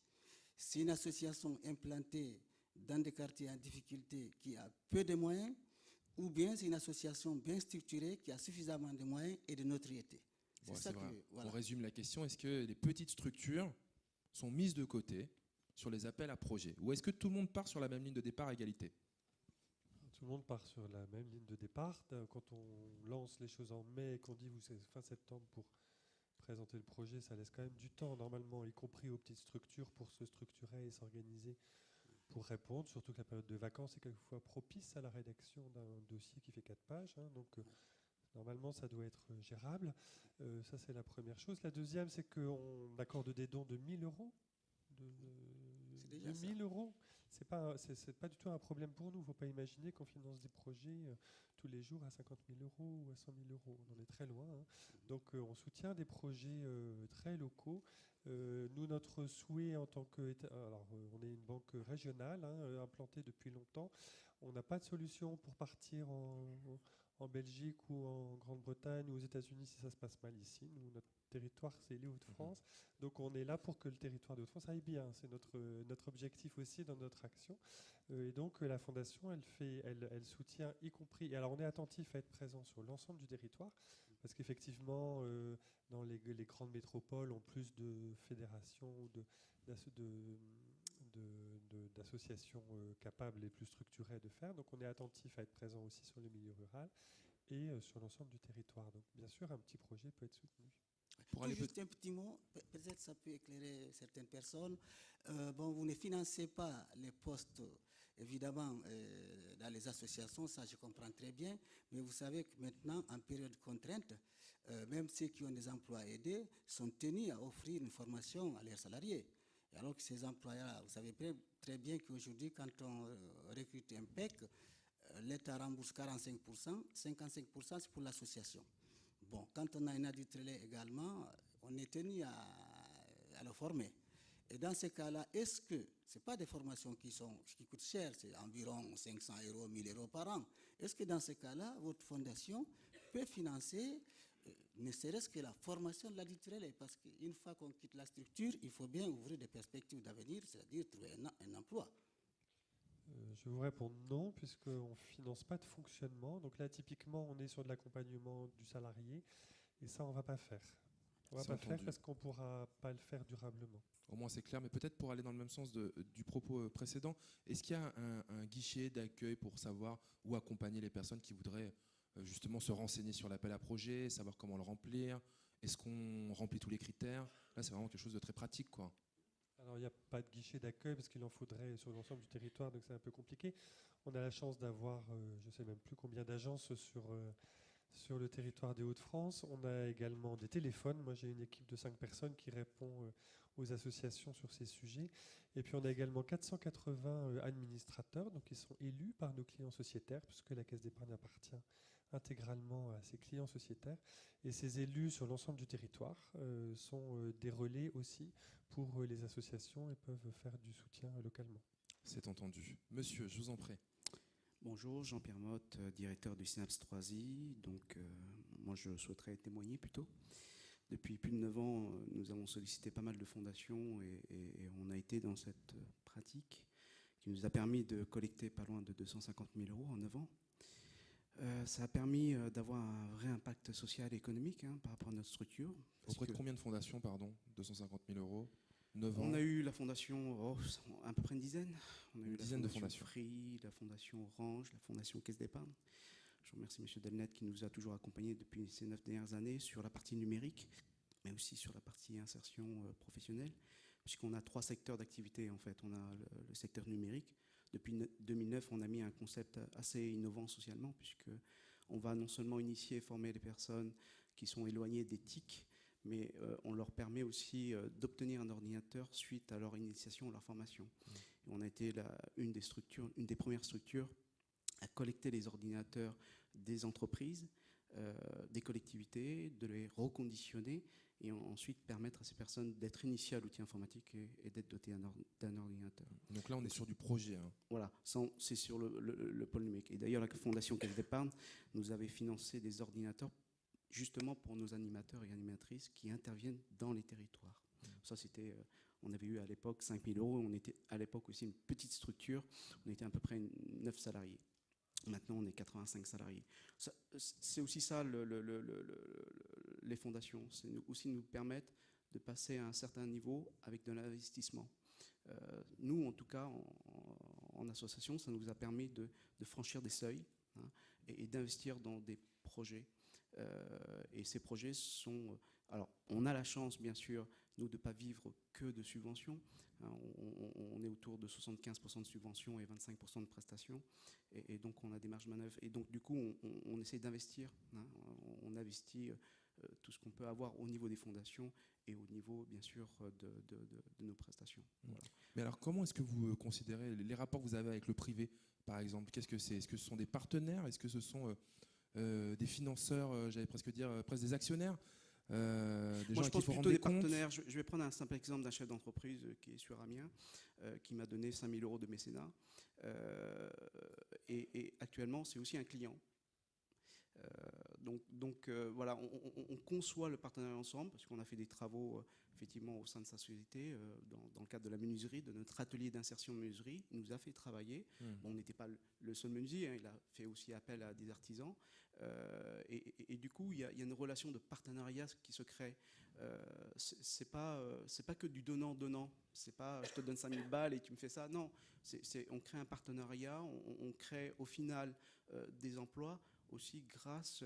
C'est une association implantée dans des quartiers en difficulté qui a peu de moyens. ou bien c'est une association bien structurée qui a suffisamment de moyens et de notoriété. Bon, C'est ça vrai. que, voilà. On résume la question, est-ce que les petites structures sont mises de côté sur les appels à projets? Ou est-ce que tout le monde part sur la même ligne de départ à égalité? Tout le monde part sur la même ligne de départ. Quand on lance les choses en mai et qu'on dit vous c'est fin septembre pour présenter le projet, ça laisse quand même du temps normalement, y compris aux petites structures, pour se structurer et s'organiser pour répondre, surtout que la période de vacances est quelquefois propice à la rédaction d'un dossier qui fait 4 pages. Donc normalement, ça doit être gérable. Ça, c'est la première chose. La deuxième, c'est qu'on accorde des dons de 1 000 euros. C'est déjà 1 000 euros. C'est pas du tout un problème pour nous. Il ne faut pas imaginer qu'on finance des projets tous les jours à 50 000 euros ou à 100 000 euros. On en est très loin. Donc, on soutient des projets très locaux. Nous, notre souhait en tant que... Alors, on est une banque régionale, implantée depuis longtemps. On n'a pas de solution pour partir en Belgique ou en Grande-Bretagne ou aux États-Unis si ça se passe mal ici. Nous, notre territoire, c'est les Hauts-de-France. Donc, on est là pour que le territoire des Hauts-de-France aille bien. C'est notre objectif aussi dans notre action. Et donc, la Fondation, elle soutient, y compris... Alors, on est attentif à être présent sur l'ensemble du territoire, parce qu'effectivement, dans les grandes métropoles, ont plus de fédérations ou d'associations capables et plus structurées de faire. Donc on est attentif à être présent aussi sur le milieu rural et sur l'ensemble du territoire. Donc bien sûr, un petit projet peut être soutenu. Juste un petit mot, peut-être ça peut éclairer certaines personnes. Vous ne financez pas les postes, évidemment, dans les associations, ça je comprends très bien, mais vous savez que maintenant, en période de contrainte, même ceux qui ont des emplois aidés sont tenus à offrir une formation à leurs salariés. Et alors que ces employeurs, vous savez très bien qu'aujourd'hui, quand on recrute un PEC, l'État rembourse 45%, 55% c'est pour l'association. Bon, quand on a un adulte relais également, on est tenu à le former. Et dans ces cas-là, est-ce que ce n'est pas des formations qui coûtent cher, c'est environ 500 euros, 1000 euros par an. Est-ce que dans ces cas-là, votre fondation peut financer ne serait-ce que la formation de l'adulte relais? Parce qu'une fois qu'on quitte la structure, il faut bien ouvrir des perspectives d'avenir, c'est-à-dire trouver un emploi. Je vous réponds non, puisqu'on ne finance pas de fonctionnement. Donc là, typiquement, on est sur de l'accompagnement du salarié, et ça, on ne va pas faire. On ne va pas faire parce qu'on ne pourra pas le faire durablement. Au moins, c'est clair, mais peut-être pour aller dans le même sens du propos précédent, est-ce qu'il y a un guichet d'accueil pour savoir où accompagner les personnes qui voudraient justement se renseigner sur l'appel à projet, savoir comment le remplir? Est-ce qu'on remplit tous les critères? Là, c'est vraiment quelque chose de très pratique, quoi. Alors, il n'y a pas de guichet d'accueil parce qu'il en faudrait sur l'ensemble du territoire, donc c'est un peu compliqué. On a la chance d'avoir, je ne sais même plus combien d'agences sur le territoire des Hauts-de-France. On a également des téléphones. Moi, j'ai une équipe de 5 personnes qui répond aux associations sur ces sujets. Et puis, on a également 480 administrateurs, donc qui sont élus par nos clients sociétaires, puisque la Caisse d'épargne appartient intégralement à ses clients sociétaires. Et ces élus sur l'ensemble du territoire sont des relais aussi pour les associations et peuvent faire du soutien localement. C'est entendu. Monsieur, je vous en prie. Bonjour, Jean-Pierre Motte, directeur du Synapse 3i. Donc, moi, je souhaiterais témoigner plutôt. Depuis plus de 9 ans, nous avons sollicité pas mal de fondations et on a été dans cette pratique qui nous a permis de collecter pas loin de 250 000 euros en 9 ans. Ça a permis d'avoir un vrai impact social et économique par rapport à notre structure. Auprès de combien de fondations, pardon? 250 000 euros, 9 ans. On a eu la fondation, à peu près une dizaine. On a eu une dizaine de fondations. Free, la fondation Orange, la fondation Caisse d'épargne. Je remercie M. Delnet qui nous a toujours accompagnés depuis ces 9 dernières années sur la partie numérique, mais aussi sur la partie insertion professionnelle, puisqu'on a 3 secteurs d'activité en fait. On a le secteur numérique. Depuis 2009, on a mis un concept assez innovant socialement, puisqu'on va non seulement initier et former les personnes qui sont éloignées des TIC, mais on leur permet aussi d'obtenir un ordinateur suite à leur initiation ou leur formation. Et on a été une des premières structures à collecter les ordinateurs des entreprises, des collectivités, de les reconditionner et ensuite permettre à ces personnes d'être initiées à l'outil informatique et d'être dotées d'un ordinateur. Donc là, on est sur du projet. Voilà, c'est sur le pôle numérique. Et d'ailleurs, la Fondation Caisse d'épargne nous avait financé des ordinateurs justement pour nos animateurs et animatrices qui interviennent dans les territoires. Ça, c'était, on avait eu à l'époque 5 000 euros. On était à l'époque aussi une petite structure. On était à peu près 9 salariés. Maintenant, on est 85 salariés. C'est aussi ça, les fondations. C'est aussi nous permettre de passer à un certain niveau avec de l'investissement. Nous, en tout cas, en association, ça nous a permis de franchir des seuils, hein, et d'investir dans des projets. Et ces projets sont... Alors, on a la chance, bien sûr, nous, de ne pas vivre que de subventions. Hein, on est autour de 75% de subventions et 25% de prestations. Et donc, on a des marges de manœuvre. Et donc, du coup, on essaie d'investir. Hein, on investit tout ce qu'on peut avoir au niveau des fondations et au niveau, bien sûr, de nos prestations. Voilà. Mais alors, comment est-ce que vous considérez les rapports que vous avez avec le privé, par exemple? Qu'est-ce que c'est? Est-ce que ce sont des partenaires? Est-ce que ce sont des financeurs, j'allais presque dire, presque des actionnaires, des Moi, gens je qui pense faut plutôt rendre des des comptes? partenaires. Je vais prendre un simple exemple d'un chef d'entreprise qui est sur Amiens, qui m'a donné 5 000 € de mécénat. Et actuellement, c'est aussi un client. Donc voilà, on conçoit le partenariat ensemble, parce qu'on a fait des travaux effectivement au sein de sa société, dans le cadre de la menuiserie, de notre atelier d'insertion menuiserie. Il nous a fait travailler. Bon, on n'était pas le seul menuisier, hein, il a fait aussi appel à des artisans. Et du coup, il y a une relation de partenariat qui se crée. C'est pas que du donnant-donnant. C'est pas je te donne 5 000 balles et tu me fais ça. Non, on crée un partenariat, on crée au final des emplois aussi grâce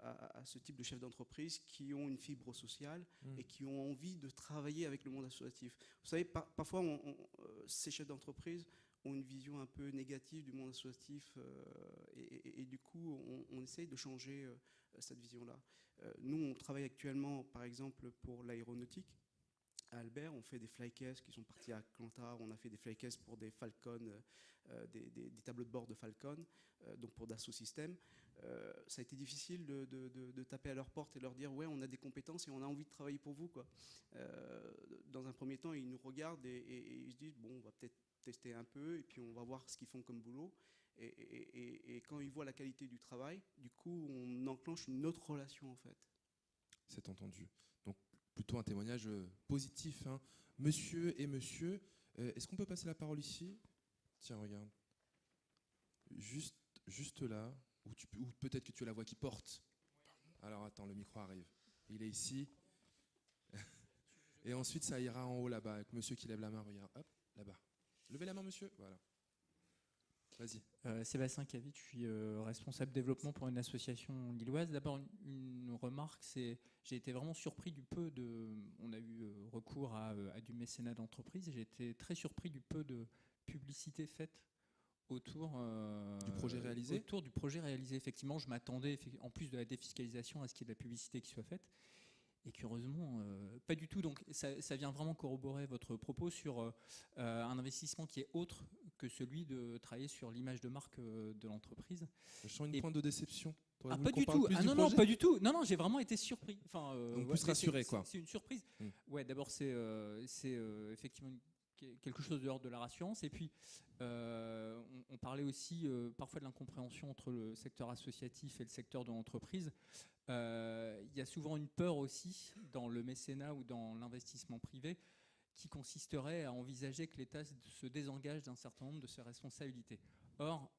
à ce type de chefs d'entreprise qui ont une fibre sociale et qui ont envie de travailler avec le monde associatif. Vous savez, parfois, ces chefs d'entreprise ont une vision un peu négative du monde associatif et du coup, on essaye de changer cette vision-là. Nous, on travaille actuellement, par exemple, pour l'aéronautique. À Albert, on fait des flycases qui sont partis à Atlanta. On a fait des flycases pour des Falcon, des tableaux de bord de Falcon, donc pour Dassault Systèmes. Ça a été difficile de taper à leur porte et leur dire ouais, on a des compétences et on a envie de travailler pour vous, quoi. Dans un premier temps, ils nous regardent et ils se disent bon, on va peut-être tester un peu et puis on va voir ce qu'ils font comme boulot. Et quand ils voient la qualité du travail, du coup, on enclenche une autre relation en fait. C'est entendu. Donc plutôt un témoignage positif, hein. Monsieur et monsieur, est-ce qu'on peut passer la parole ici? Tiens, regarde. Juste là, ou peut-être que tu as la voix qui porte. Alors attends, le micro arrive. Il est ici. Et ensuite, ça ira en haut là-bas, avec monsieur qui lève la main. Regarde, hop, là-bas. Levez la main, monsieur. Voilà. Vas-y. Sébastien Cavit, je suis responsable développement pour une association lilloise. D'abord, une remarque, j'ai été vraiment surpris du peu on a eu recours à du mécénat d'entreprise et j'ai été très surpris du peu de publicité faite autour du projet réalisé. Autour du projet réalisé. Effectivement, je m'attendais, en plus de la défiscalisation, à ce qu'il y ait de la publicité qui soit faite. Et curieusement, pas du tout. Donc ça vient vraiment corroborer votre propos sur un investissement qui est autre que celui de travailler sur l'image de marque de l'entreprise. Je sens une pointe de déception. Ah, pas du tout. Ah non, non, pas du tout. Non, non, j'ai vraiment été surpris. Enfin, donc plus rassuré, quoi. C'est une surprise. Ouais, d'abord, c'est effectivement quelque chose de l'ordre de la rassurance. Et puis, on parlait aussi parfois de l'incompréhension entre le secteur associatif et le secteur de l'entreprise. Il y a souvent une peur aussi dans le mécénat ou dans l'investissement privé qui consisterait à envisager que l'État se désengage d'un certain nombre de ses responsabilités. Or,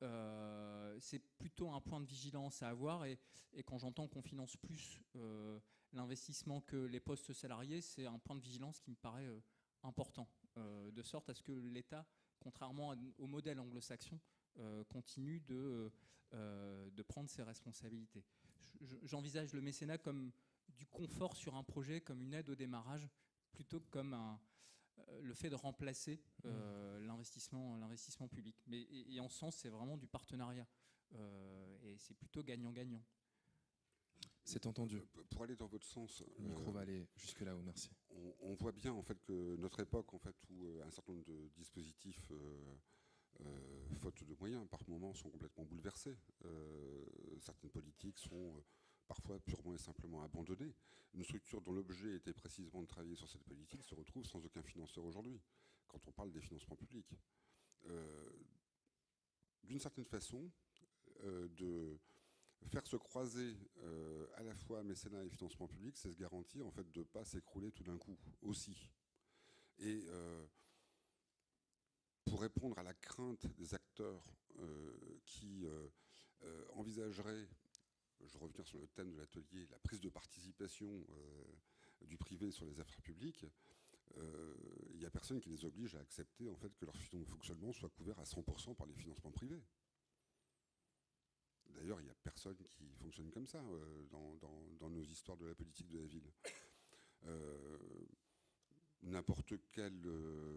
c'est plutôt un point de vigilance à avoir et quand j'entends qu'on finance plus l'investissement que les postes salariés, c'est un point de vigilance qui me paraît important, de sorte à ce que l'État, contrairement au modèle anglo-saxon, continue de prendre ses responsabilités. J'envisage le mécénat comme du confort sur un projet, comme une aide au démarrage, plutôt que comme le fait de remplacer l'investissement public. Mais et en ce sens, c'est vraiment du partenariat. Et c'est plutôt gagnant-gagnant. C'est entendu. Pour aller dans votre sens, le micro va aller jusque là-haut, merci. On voit bien en fait que notre époque, en fait, où un certain nombre de dispositifs, faute de moyens, par moments, sont complètement bouleversés. Certaines politiques sont parfois purement et simplement abandonnées. Une structure dont l'objet était précisément de travailler sur cette politique se retrouve sans aucun financeur aujourd'hui, quand on parle des financements publics. D'une certaine façon, de faire se croiser à la fois mécénat et financement public, c'est se garantir en fait de ne pas s'écrouler tout d'un coup aussi. Et pour répondre à la crainte des acteurs qui envisagerait, je reviens sur le thème de l'atelier, la prise de participation du privé sur les affaires publiques, il n'y a personne qui les oblige à accepter en fait, que leur fonctionnement soit couvert à 100% par les financements privés. D'ailleurs, il n'y a personne qui fonctionne comme ça dans nos histoires de la politique de la ville. N'importe quel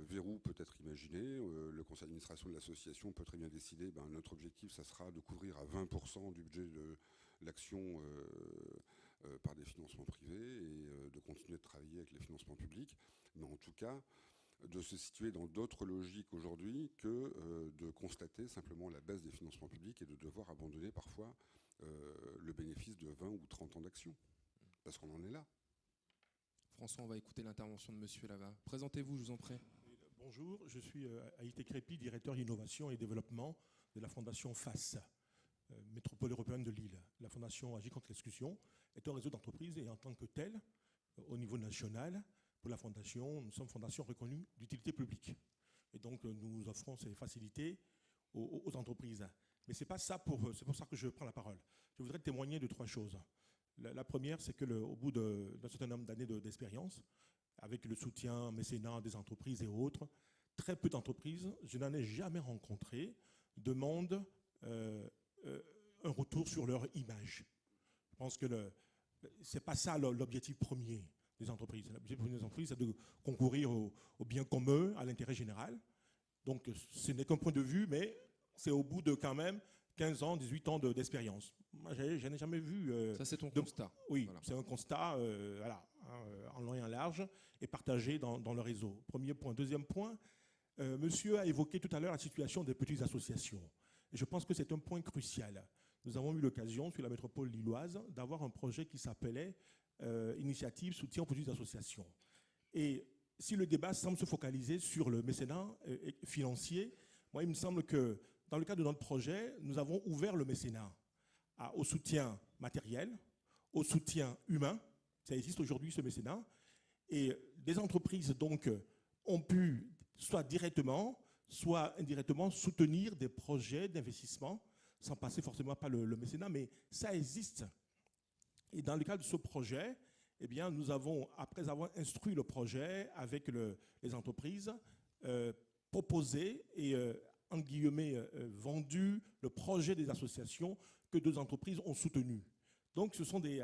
verrou peut être imaginé. Le conseil d'administration de l'association peut très bien décider, notre objectif, ça sera de couvrir à 20% du budget de l'action par des financements privés et de continuer de travailler avec les financements publics. Mais en tout cas, de se situer dans d'autres logiques aujourd'hui que de constater simplement la baisse des financements publics et de devoir abandonner parfois le bénéfice de 20 ou 30 ans d'action. Parce qu'on en est là. François, on va écouter l'intervention de monsieur là-bas. Présentez-vous, je vous en prie. Bonjour, je suis Aïté Crépi, directeur innovation et développement de la fondation FACE, Métropole européenne de Lille. La fondation agit contre l'exclusion, est un réseau d'entreprises et en tant que tel, au niveau national, pour la fondation, nous sommes fondation reconnue d'utilité publique. Et donc, nous offrons ces facilités aux entreprises. Mais c'est pour ça que je prends la parole. Je voudrais témoigner de 3 choses. La première, c'est qu'au bout d'un certain nombre d'années d'expérience, avec le soutien mécénat des entreprises et autres, très peu d'entreprises, je n'en ai jamais rencontré, demandent un retour sur leur image. Je pense que ce n'est pas ça l'objectif premier des entreprises. L'objectif premier des entreprises, c'est de concourir au bien commun, à l'intérêt général. Donc, ce n'est qu'un point de vue, mais c'est au bout de quand même 15 ans, 18 ans d'expérience. Moi, je n'ai jamais vu... ça, c'est ton constat. Oui, voilà. C'est un constat en long et en large et partagé dans le réseau. Premier point. Deuxième point, monsieur a évoqué tout à l'heure la situation des petites associations. Et je pense que c'est un point crucial. Nous avons eu l'occasion, sur la métropole lilloise, d'avoir un projet qui s'appelait Initiative Soutien aux petites associations. Et si le débat semble se focaliser sur le mécénat financier, moi, il me semble que dans le cadre de notre projet, nous avons ouvert le mécénat au soutien matériel, au soutien humain. Ça existe aujourd'hui, ce mécénat. Et des entreprises, donc, ont pu, soit directement, soit indirectement, soutenir des projets d'investissement, sans passer forcément par le mécénat, mais ça existe. Et dans le cadre de ce projet, eh bien, nous avons, après avoir instruit le projet avec les entreprises, proposé et en guillemets, vendu le projet des associations que 2 entreprises ont soutenues. Donc, ce sont des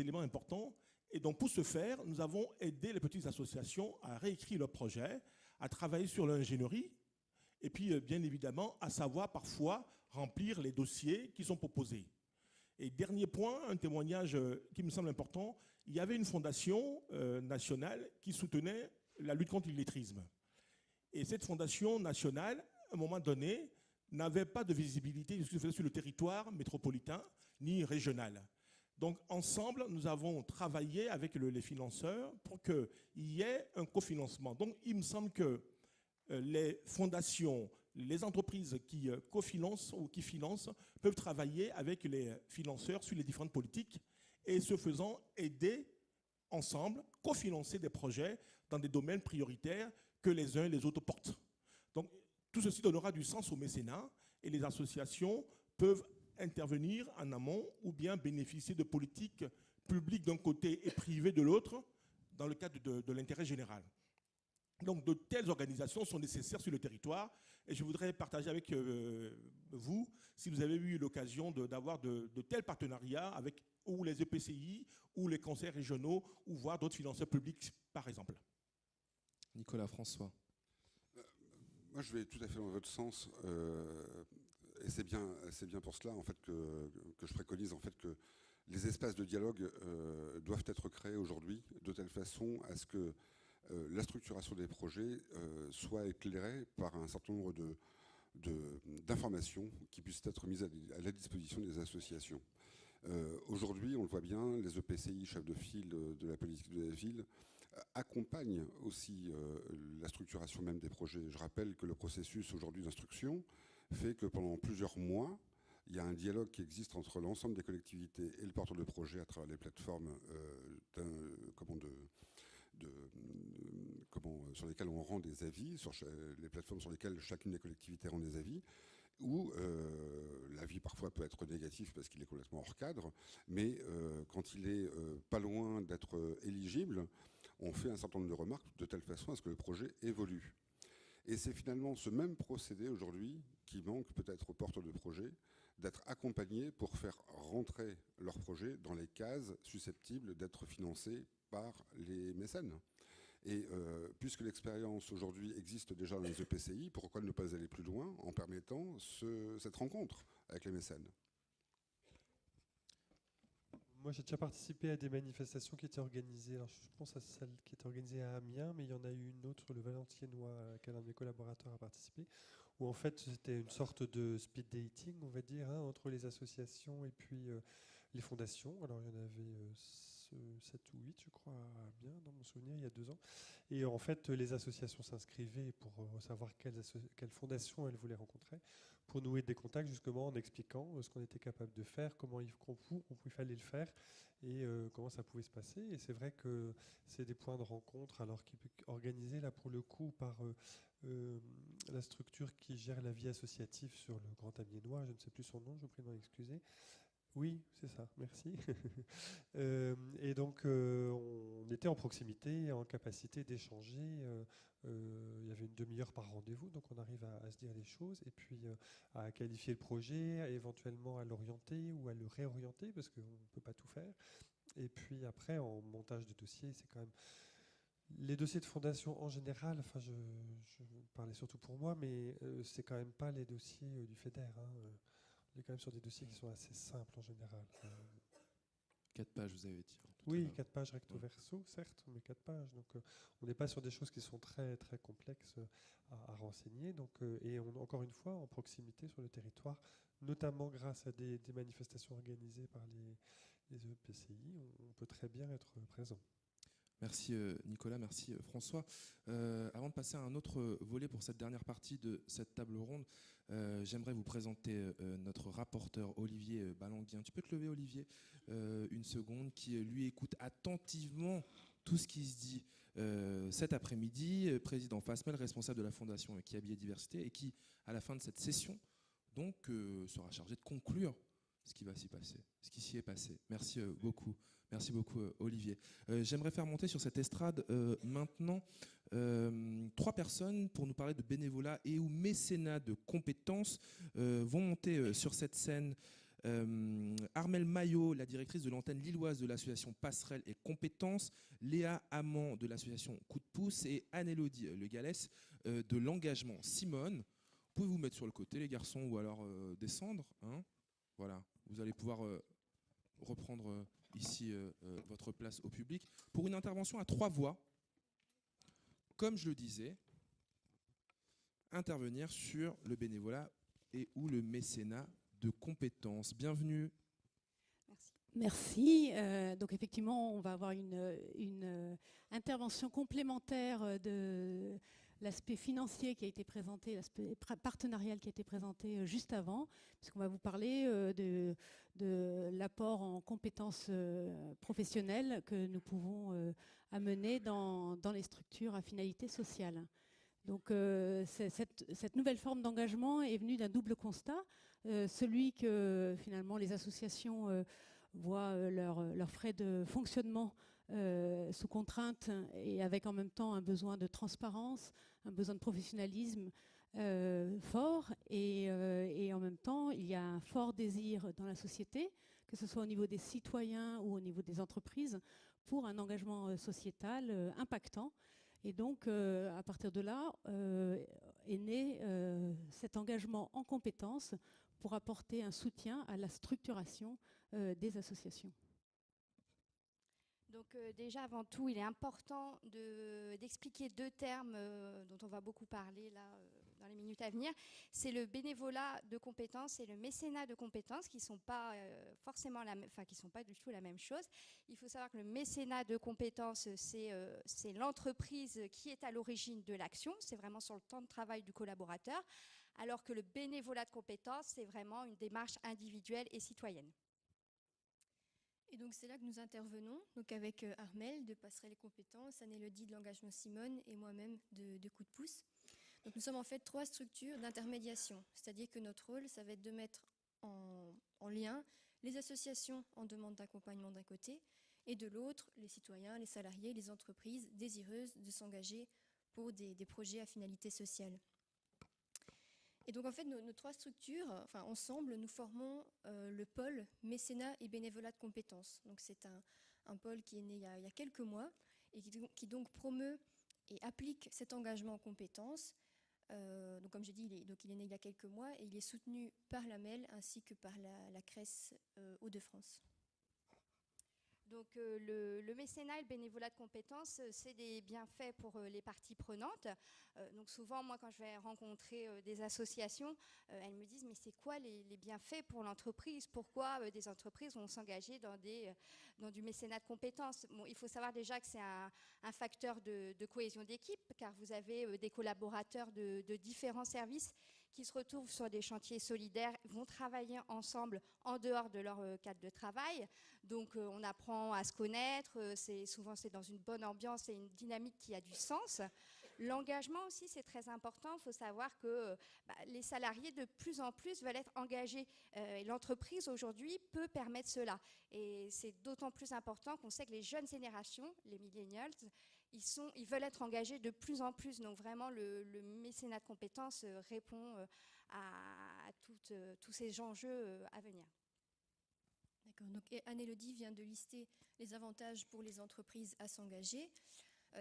éléments importants. Et donc, pour ce faire, nous avons aidé les petites associations à réécrire leur projet, à travailler sur l'ingénierie, et puis, bien évidemment, à savoir parfois remplir les dossiers qui sont proposés. Et dernier point, un témoignage qui me semble important, il y avait une fondation nationale qui soutenait la lutte contre l'illettrisme. Et cette fondation nationale, à un moment donné, n'avait pas de visibilité sur le territoire métropolitain ni régional. Donc, ensemble, nous avons travaillé avec les financeurs pour qu'il y ait un cofinancement. Donc, il me semble que les fondations, les entreprises qui cofinancent ou qui financent peuvent travailler avec les financeurs sur les différentes politiques et, ce faisant, aider ensemble, cofinancer des projets dans des domaines prioritaires que les uns et les autres portent. Donc, tout ceci donnera du sens au mécénat et les associations peuvent intervenir en amont ou bien bénéficier de politiques publiques d'un côté et privées de l'autre dans le cadre de l'intérêt général. Donc, de telles organisations sont nécessaires sur le territoire et je voudrais partager avec vous, si vous avez eu l'occasion d'avoir de tels partenariats avec ou les EPCI ou les conseils régionaux ou voire d'autres financeurs publics, par exemple. Nicolas, François. Moi, je vais tout à fait dans votre sens. Et c'est bien pour cela en fait, que je préconise en fait, que les espaces de dialogue doivent être créés aujourd'hui de telle façon à ce que la structuration des projets soit éclairée par un certain nombre d'informations qui puissent être mises à la disposition des associations. Aujourd'hui, on le voit bien, les EPCI, chefs de file de la politique de la ville, accompagnent aussi la structuration même des projets. Je rappelle que le processus aujourd'hui d'instruction fait que pendant plusieurs mois, il y a un dialogue qui existe entre l'ensemble des collectivités et le porteur de projet à travers les plateformes sur lesquelles on rend des avis, sur les plateformes sur lesquelles chacune des collectivités rend des avis. où l'avis parfois peut être négatif parce qu'il est complètement hors cadre, mais quand il est pas loin d'être éligible, on fait un certain nombre de remarques de telle façon à ce que le projet évolue. Et c'est finalement ce même procédé aujourd'hui qui manque peut-être aux porteurs de projets, d'être accompagnés pour faire rentrer leur projet dans les cases susceptibles d'être financées par les mécènes. Et puisque l'expérience aujourd'hui existe déjà dans les EPCI, pourquoi ne pas aller plus loin en permettant cette rencontre avec les mécènes? Moi, j'ai déjà participé à des manifestations qui étaient organisées. Alors, je pense à celle qui était organisée à Amiens, mais il y en a eu une autre, le Valenciennois, à laquelle un de mes collaborateurs a participé, où en fait, c'était une sorte de speed dating, on va dire, hein, entre les associations et puis les fondations. Alors, il y en avait 7 ou 8, je crois, à Amiens, dans mon souvenir, il y a 2 ans. Et en fait, les associations s'inscrivaient pour savoir quelle fondation elles voulaient rencontrer, pour nouer des contacts justement en expliquant ce qu'on était capable de faire, comment il fallait le faire et comment ça pouvait se passer. Et c'est vrai que c'est des points de rencontre alors organisés là pour le coup par la structure qui gère la vie associative sur le Grand Amiénois, je ne sais plus son nom, je vous prie de m'en excuser. Oui, c'est ça, merci. Et donc, on était en proximité, en capacité d'échanger. Il y avait une demi-heure par rendez-vous, donc on arrive à se dire les choses et puis à qualifier le projet, éventuellement à l'orienter ou à le réorienter, parce qu'on ne peut pas tout faire. Et puis après, en montage de dossier, c'est quand même... Les dossiers de fondation en général, enfin je parlais surtout pour moi, mais c'est quand même pas les dossiers du FEDER. Hein. On est quand même sur des dossiers qui sont assez simples en général. 4 pages, vous avez dit. Oui, 4 pages recto verso, certes, mais 4 pages. Donc, on n'est pas sur des choses qui sont très, très complexes à renseigner. Donc, et encore une fois, en proximité sur le territoire, notamment grâce à des manifestations organisées par les EPCI, on peut très bien être présent. Merci Nicolas, merci François. Avant de passer à un autre volet pour cette dernière partie de cette table ronde, j'aimerais vous présenter notre rapporteur Olivier Balanguien. Tu peux te lever Olivier une seconde, qui lui écoute attentivement tout ce qui se dit cet après-midi, président FASMEL, responsable de la fondation Kiabi et Diversité, et qui, à la fin de cette session, donc, sera chargé de conclure ce qui va s'y passer, ce qui s'y est passé. Merci beaucoup. Merci beaucoup, Olivier. J'aimerais faire monter sur cette estrade maintenant 3 personnes pour nous parler de bénévolat et ou mécénat de compétences. Vont monter sur cette scène Armelle Maillot, la directrice de l'antenne lilloise de l'association Passerelle et Compétences, Léa Amand de l'association Coup de pouce et Anne-Élodie Le Gallès de l'engagement Simone. Vous pouvez vous mettre sur le côté, les garçons, ou alors descendre. Hein, voilà, vous allez pouvoir reprendre ici votre place au public pour une intervention à 3 voix. Comme je le disais, intervenir sur le bénévolat et ou le mécénat de compétences. Bienvenue. Merci. Donc effectivement, on va avoir une intervention complémentaire de l'aspect financier qui a été présenté, l'aspect partenarial qui a été présenté juste avant, puisqu'on va vous parler de l'apport en compétences professionnelles que nous pouvons amener dans les structures à finalité sociale. Donc cette nouvelle forme d'engagement est venue d'un double constat, celui que finalement les associations voient leurs frais de fonctionnement sous contrainte et avec en même temps un besoin de transparence, un besoin de professionnalisme fort et en même temps il y a un fort désir dans la société, que ce soit au niveau des citoyens ou au niveau des entreprises, pour un engagement sociétal impactant. Et donc, à partir de là, est né cet engagement en compétences pour apporter un soutien à la structuration des associations. Donc déjà, avant tout, il est important d'expliquer 2 termes dont on va beaucoup parler là dans les minutes à venir. C'est le bénévolat de compétences et le mécénat de compétences qui ne sont pas forcément qui sont pas du tout la même chose. Il faut savoir que le mécénat de compétences, c'est l'entreprise qui est à l'origine de l'action. C'est vraiment sur le temps de travail du collaborateur. Alors que le bénévolat de compétences, c'est vraiment une démarche individuelle et citoyenne. Et donc c'est là que nous intervenons, donc avec Armelle de Passerelle et Compétences, Anne-Élodie de l'engagement Simone et moi-même de Coup de pouce. Donc nous sommes en fait 3 structures d'intermédiation, c'est-à-dire que notre rôle, ça va être de mettre en lien les associations en demande d'accompagnement d'un côté, et de l'autre, les citoyens, les salariés, les entreprises désireuses de s'engager pour des projets à finalité sociale. Et donc en fait, nos 3 structures, enfin ensemble, nous formons le pôle mécénat et bénévolat de compétences. Donc c'est un pôle qui est né il y a quelques mois et qui donc promeut et applique cet engagement en compétences. Donc comme j'ai dit, il est né il y a quelques mois et il est soutenu par l'AMEL ainsi que par la CRES Hauts-de-France. Donc le mécénat et le bénévolat de compétences, c'est des bienfaits pour les parties prenantes. Donc souvent, moi, quand je vais rencontrer des associations, elles me disent « mais c'est quoi les bienfaits pour l'entreprise ? Pourquoi des entreprises vont s'engager dans du mécénat de compétences ?» Bon, il faut savoir déjà que c'est un facteur de cohésion d'équipe, car vous avez des collaborateurs de différents services qui se retrouvent sur des chantiers solidaires, vont travailler ensemble en dehors de leur cadre de travail. Donc on apprend à se connaître, souvent c'est dans une bonne ambiance et une dynamique qui a du sens. L'engagement aussi, c'est très important. Il faut savoir que les salariés de plus en plus veulent être engagés. Et l'entreprise aujourd'hui peut permettre cela. Et c'est d'autant plus important qu'on sait que les jeunes générations, les millennials, ils veulent être engagés de plus en plus. Donc vraiment, le mécénat de compétences répond à tous ces enjeux à venir. D'accord. Donc Anne-Élodie vient de lister les avantages pour les entreprises à s'engager.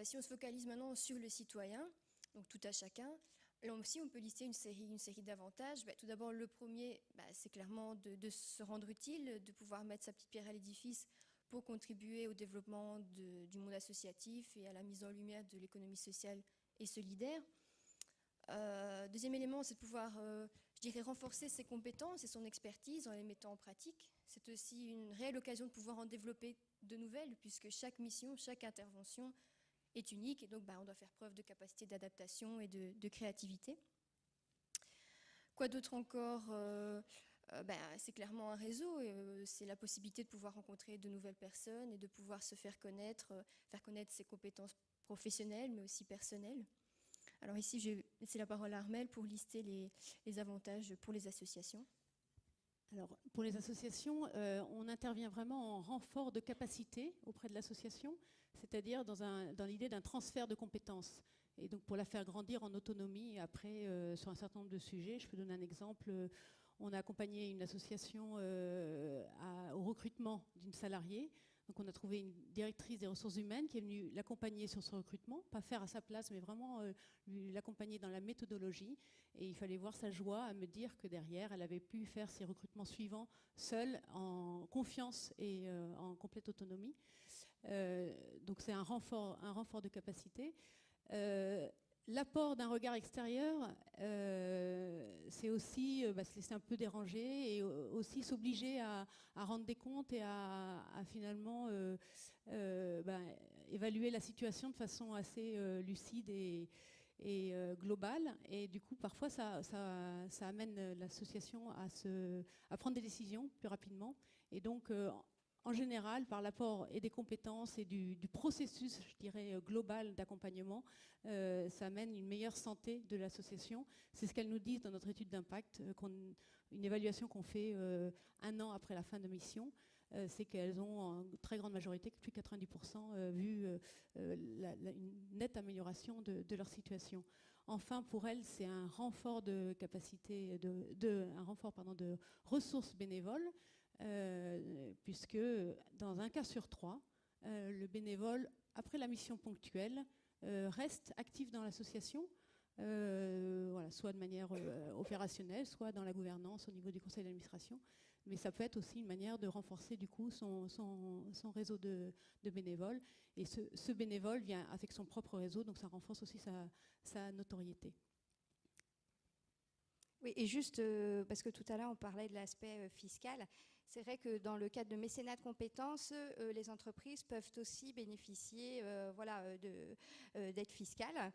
Si on se focalise maintenant sur le citoyen, donc tout à chacun, là aussi on peut lister une série d'avantages. Tout d'abord, le premier, c'est clairement de se rendre utile, de pouvoir mettre sa petite pierre à l'édifice pour contribuer au développement du monde associatif et à la mise en lumière de l'économie sociale et solidaire. Deuxième élément, c'est de pouvoir, renforcer ses compétences et son expertise en les mettant en pratique. C'est aussi une réelle occasion de pouvoir en développer de nouvelles, puisque chaque mission, chaque intervention est unique, et donc on doit faire preuve de capacité d'adaptation et de créativité. Quoi d'autre encore ? C'est clairement un réseau, c'est la possibilité de pouvoir rencontrer de nouvelles personnes et de pouvoir se faire connaître ses compétences professionnelles, mais aussi personnelles. Alors ici, je vais laisser la parole à Armelle pour lister les avantages pour les associations. Alors, pour les associations, on intervient vraiment en renfort de capacité auprès de l'association, c'est-à-dire dans l'idée d'un transfert de compétences. Et donc, pour la faire grandir en autonomie, après, sur un certain nombre de sujets, je peux donner un exemple. On a accompagné une association au recrutement d'une salariée. Donc on a trouvé une directrice des ressources humaines qui est venue l'accompagner sur ce recrutement, pas faire à sa place, mais vraiment l'accompagner dans la méthodologie. Et il fallait voir sa joie à me dire que derrière, elle avait pu faire ses recrutements suivants seule, en confiance et en complète autonomie. Donc c'est un renfort de capacité. L'apport d'un regard extérieur, c'est aussi se laisser un peu déranger et aussi s'obliger à rendre des comptes et à finalement évaluer la situation de façon assez lucide et globale. Et du coup, parfois, ça amène l'association à prendre des décisions plus rapidement. Et donc, en général, par l'apport et des compétences et du processus, je dirais, global d'accompagnement, ça amène une meilleure santé de l'association. C'est ce qu'elles nous disent dans notre étude d'impact, une évaluation qu'on fait 1 an après la fin de mission. C'est qu'elles ont en très grande majorité, plus de 90%, vu une nette amélioration de leur situation. Enfin, pour elles, c'est un renfort de capacité, un renfort de ressources bénévoles, puisque dans un cas sur 3, le bénévole, après la mission ponctuelle, reste actif dans l'association, soit de manière opérationnelle, soit dans la gouvernance au niveau du conseil d'administration. Mais ça peut être aussi une manière de renforcer du coup son réseau de bénévoles. Et ce bénévole vient avec son propre réseau, donc ça renforce aussi sa notoriété. Oui, et juste parce que tout à l'heure on parlait de l'aspect fiscal, c'est vrai que dans le cadre de mécénat de compétences, les entreprises peuvent aussi bénéficier d'aides fiscales.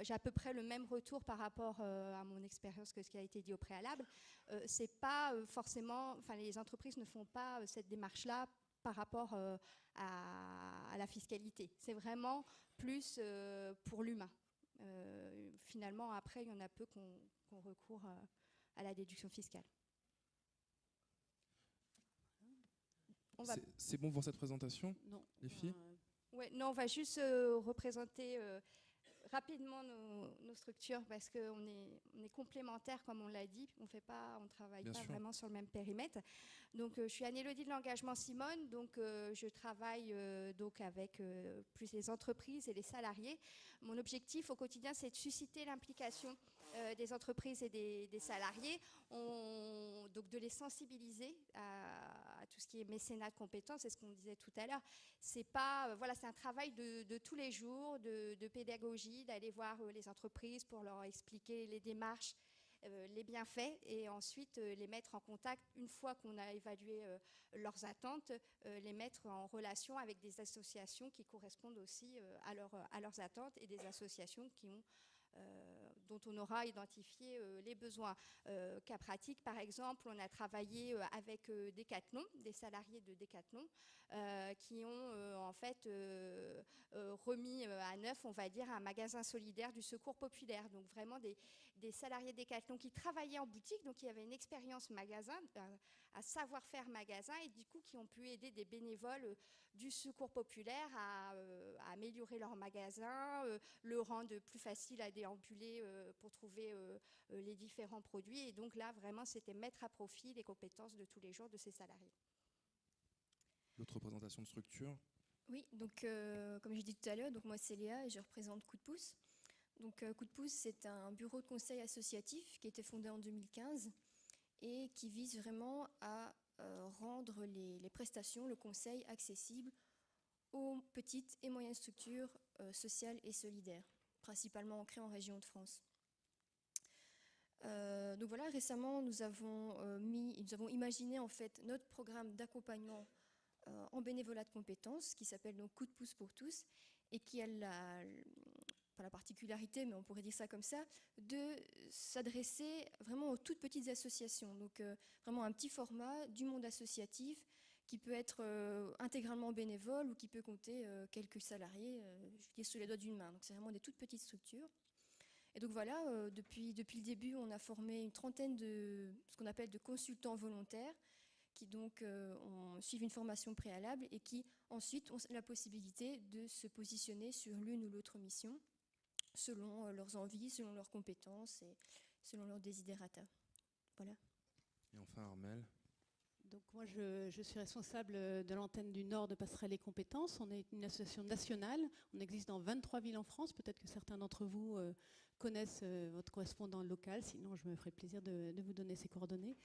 J'ai à peu près le même retour par rapport à mon expérience que ce qui a été dit au préalable. C'est pas forcément, les entreprises ne font pas cette démarche-là par rapport à la fiscalité. C'est vraiment plus pour l'humain. finalement, après, il y en a peu qu'on recourt à la déduction fiscale. C'est bon pour cette présentation, Non. les filles? Ouais, non, on va juste représenter rapidement nos structures parce qu'on est complémentaires, comme on l'a dit. On ne travaille pas vraiment sur le même périmètre. Donc, je suis Anne-Élodie de l'Engagement Simone. Donc, je travaille donc avec plus les entreprises et les salariés. Mon objectif au quotidien, c'est de susciter l'implication des entreprises et des salariés, donc de les sensibiliser à tout ce qui est mécénat de compétences, c'est ce qu'on disait tout à l'heure. C'est un travail de tous les jours, de pédagogie, d'aller voir les entreprises pour leur expliquer les démarches, les bienfaits, et ensuite les mettre en contact, une fois qu'on a évalué leurs attentes, les mettre en relation avec des associations qui correspondent aussi à leurs attentes, et des associations dont on aura identifié les besoins. Cas pratique, par exemple, on a travaillé avec Decathlon, des salariés de Decathlon, qui ont en fait remis à neuf, on va dire, un magasin solidaire du Secours populaire. Donc vraiment des salariés Decathlon qui travaillaient en boutique, donc qui avaient une expérience magasin, un savoir-faire magasin, et du coup qui ont pu aider des bénévoles du Secours populaire à améliorer leur magasin, le rendre plus facile à déambuler pour trouver les différents produits. Et donc là, vraiment, c'était mettre à profit les compétences de tous les jours de ces salariés. L'autre représentation de structure? Oui, donc comme je dit tout à l'heure, donc moi c'est Léa et je représente Coup de pouce. Donc Coup de pouce, c'est un bureau de conseil associatif qui a été fondé en 2015 et qui vise vraiment à rendre les prestations, le conseil accessible aux petites et moyennes structures sociales et solidaires, principalement ancrées en région de France. Donc voilà, récemment, nous avons imaginé en fait notre programme d'accompagnement en bénévolat de compétences, qui s'appelle donc Coup de pouce pour tous, et qui a pas la particularité, mais on pourrait dire ça comme ça, de s'adresser vraiment aux toutes petites associations. Donc vraiment un petit format du monde associatif qui peut être intégralement bénévole ou qui peut compter quelques salariés, je dis sous les doigts d'une main. Donc c'est vraiment des toutes petites structures. Et donc voilà, depuis le début, on a formé une trentaine de ce qu'on appelle de consultants volontaires qui donc suivent une formation préalable et qui ensuite ont la possibilité de se positionner sur l'une ou l'autre mission selon leurs envies, selon leurs compétences et selon leurs desiderata. Voilà. Et enfin Armelle. Donc moi je suis responsable de l'antenne du Nord de Passerelle et Compétences. On est une association nationale, on existe dans 23 villes en France. Peut-être que certains d'entre vous connaissent votre correspondant local, sinon je me ferai plaisir de vous donner ses coordonnées.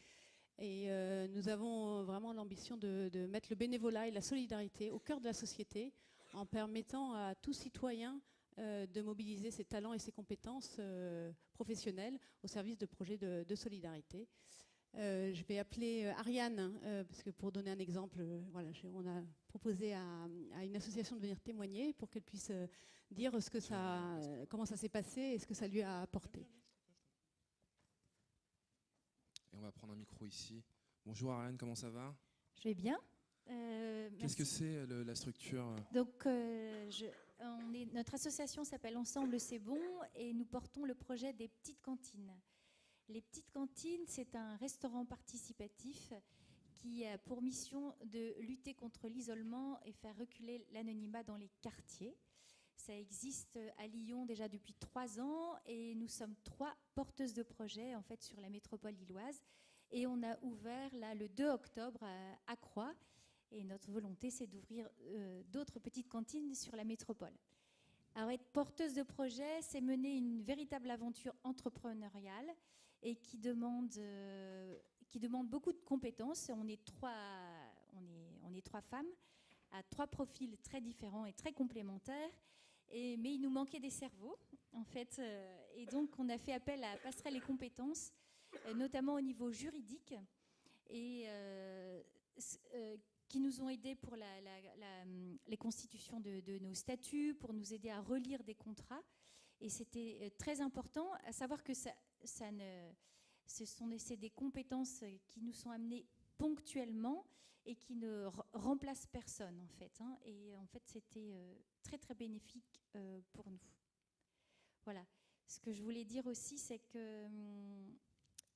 Et nous avons vraiment l'ambition de mettre le bénévolat et la solidarité au cœur de la société en permettant à tout citoyen de mobiliser ses talents et ses compétences professionnelles au service de projets de solidarité. Je vais appeler Ariane, parce que pour donner un exemple, voilà, on a proposé à une association de venir témoigner pour qu'elle puisse dire comment ça s'est passé et ce que ça lui a apporté. Et on va prendre un micro ici. Bonjour Ariane, comment ça va? Je vais bien. Qu'est-ce que c'est la structure? Donc, notre association s'appelle Ensemble c'est bon et nous portons le projet des petites cantines. Les petites cantines, c'est un restaurant participatif qui a pour mission de lutter contre l'isolement et faire reculer l'anonymat dans les quartiers. Ça existe à Lyon déjà depuis 3 ans et nous sommes 3 porteuses de projets en fait sur la métropole lilloise. Et on a ouvert là le 2 octobre à Croix. Et notre volonté, c'est d'ouvrir d'autres petites cantines sur la métropole. Alors être porteuse de projet, c'est mener une véritable aventure entrepreneuriale et qui demande beaucoup de compétences. On est 3 femmes à 3 profils très différents et très complémentaires. Mais il nous manquait des cerveaux, en fait. Et donc, on a fait appel à Passerelle et Compétences, notamment au niveau juridique, et qui nous ont aidés pour les constitutions de nos statuts, pour nous aider à relire des contrats. Et c'était très important, à savoir que c'est des compétences qui nous sont amenées ponctuellement et qui ne remplacent personne, en fait. Et en fait, c'était très, très bénéfique pour nous. Voilà. Ce que je voulais dire aussi, c'est que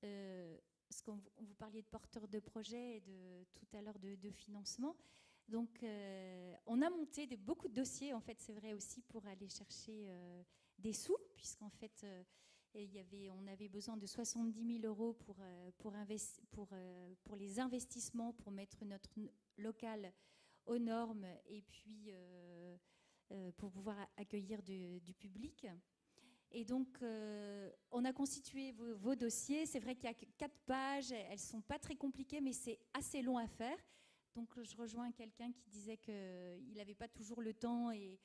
vous parliez de porteurs de projets et tout à l'heure de financement. Donc, on a monté beaucoup de dossiers, en fait, c'est vrai aussi, pour aller chercher des sous, puisqu'en fait, on avait besoin de 70 000 € pour les investissements, pour mettre notre local aux normes et puis pour pouvoir accueillir du public. Et donc, on a constitué vos dossiers. C'est vrai qu'il y a 4 pages, elles ne sont pas très compliquées, mais c'est assez long à faire. Donc, je rejoins quelqu'un qui disait qu'il n'avait pas toujours le temps. Et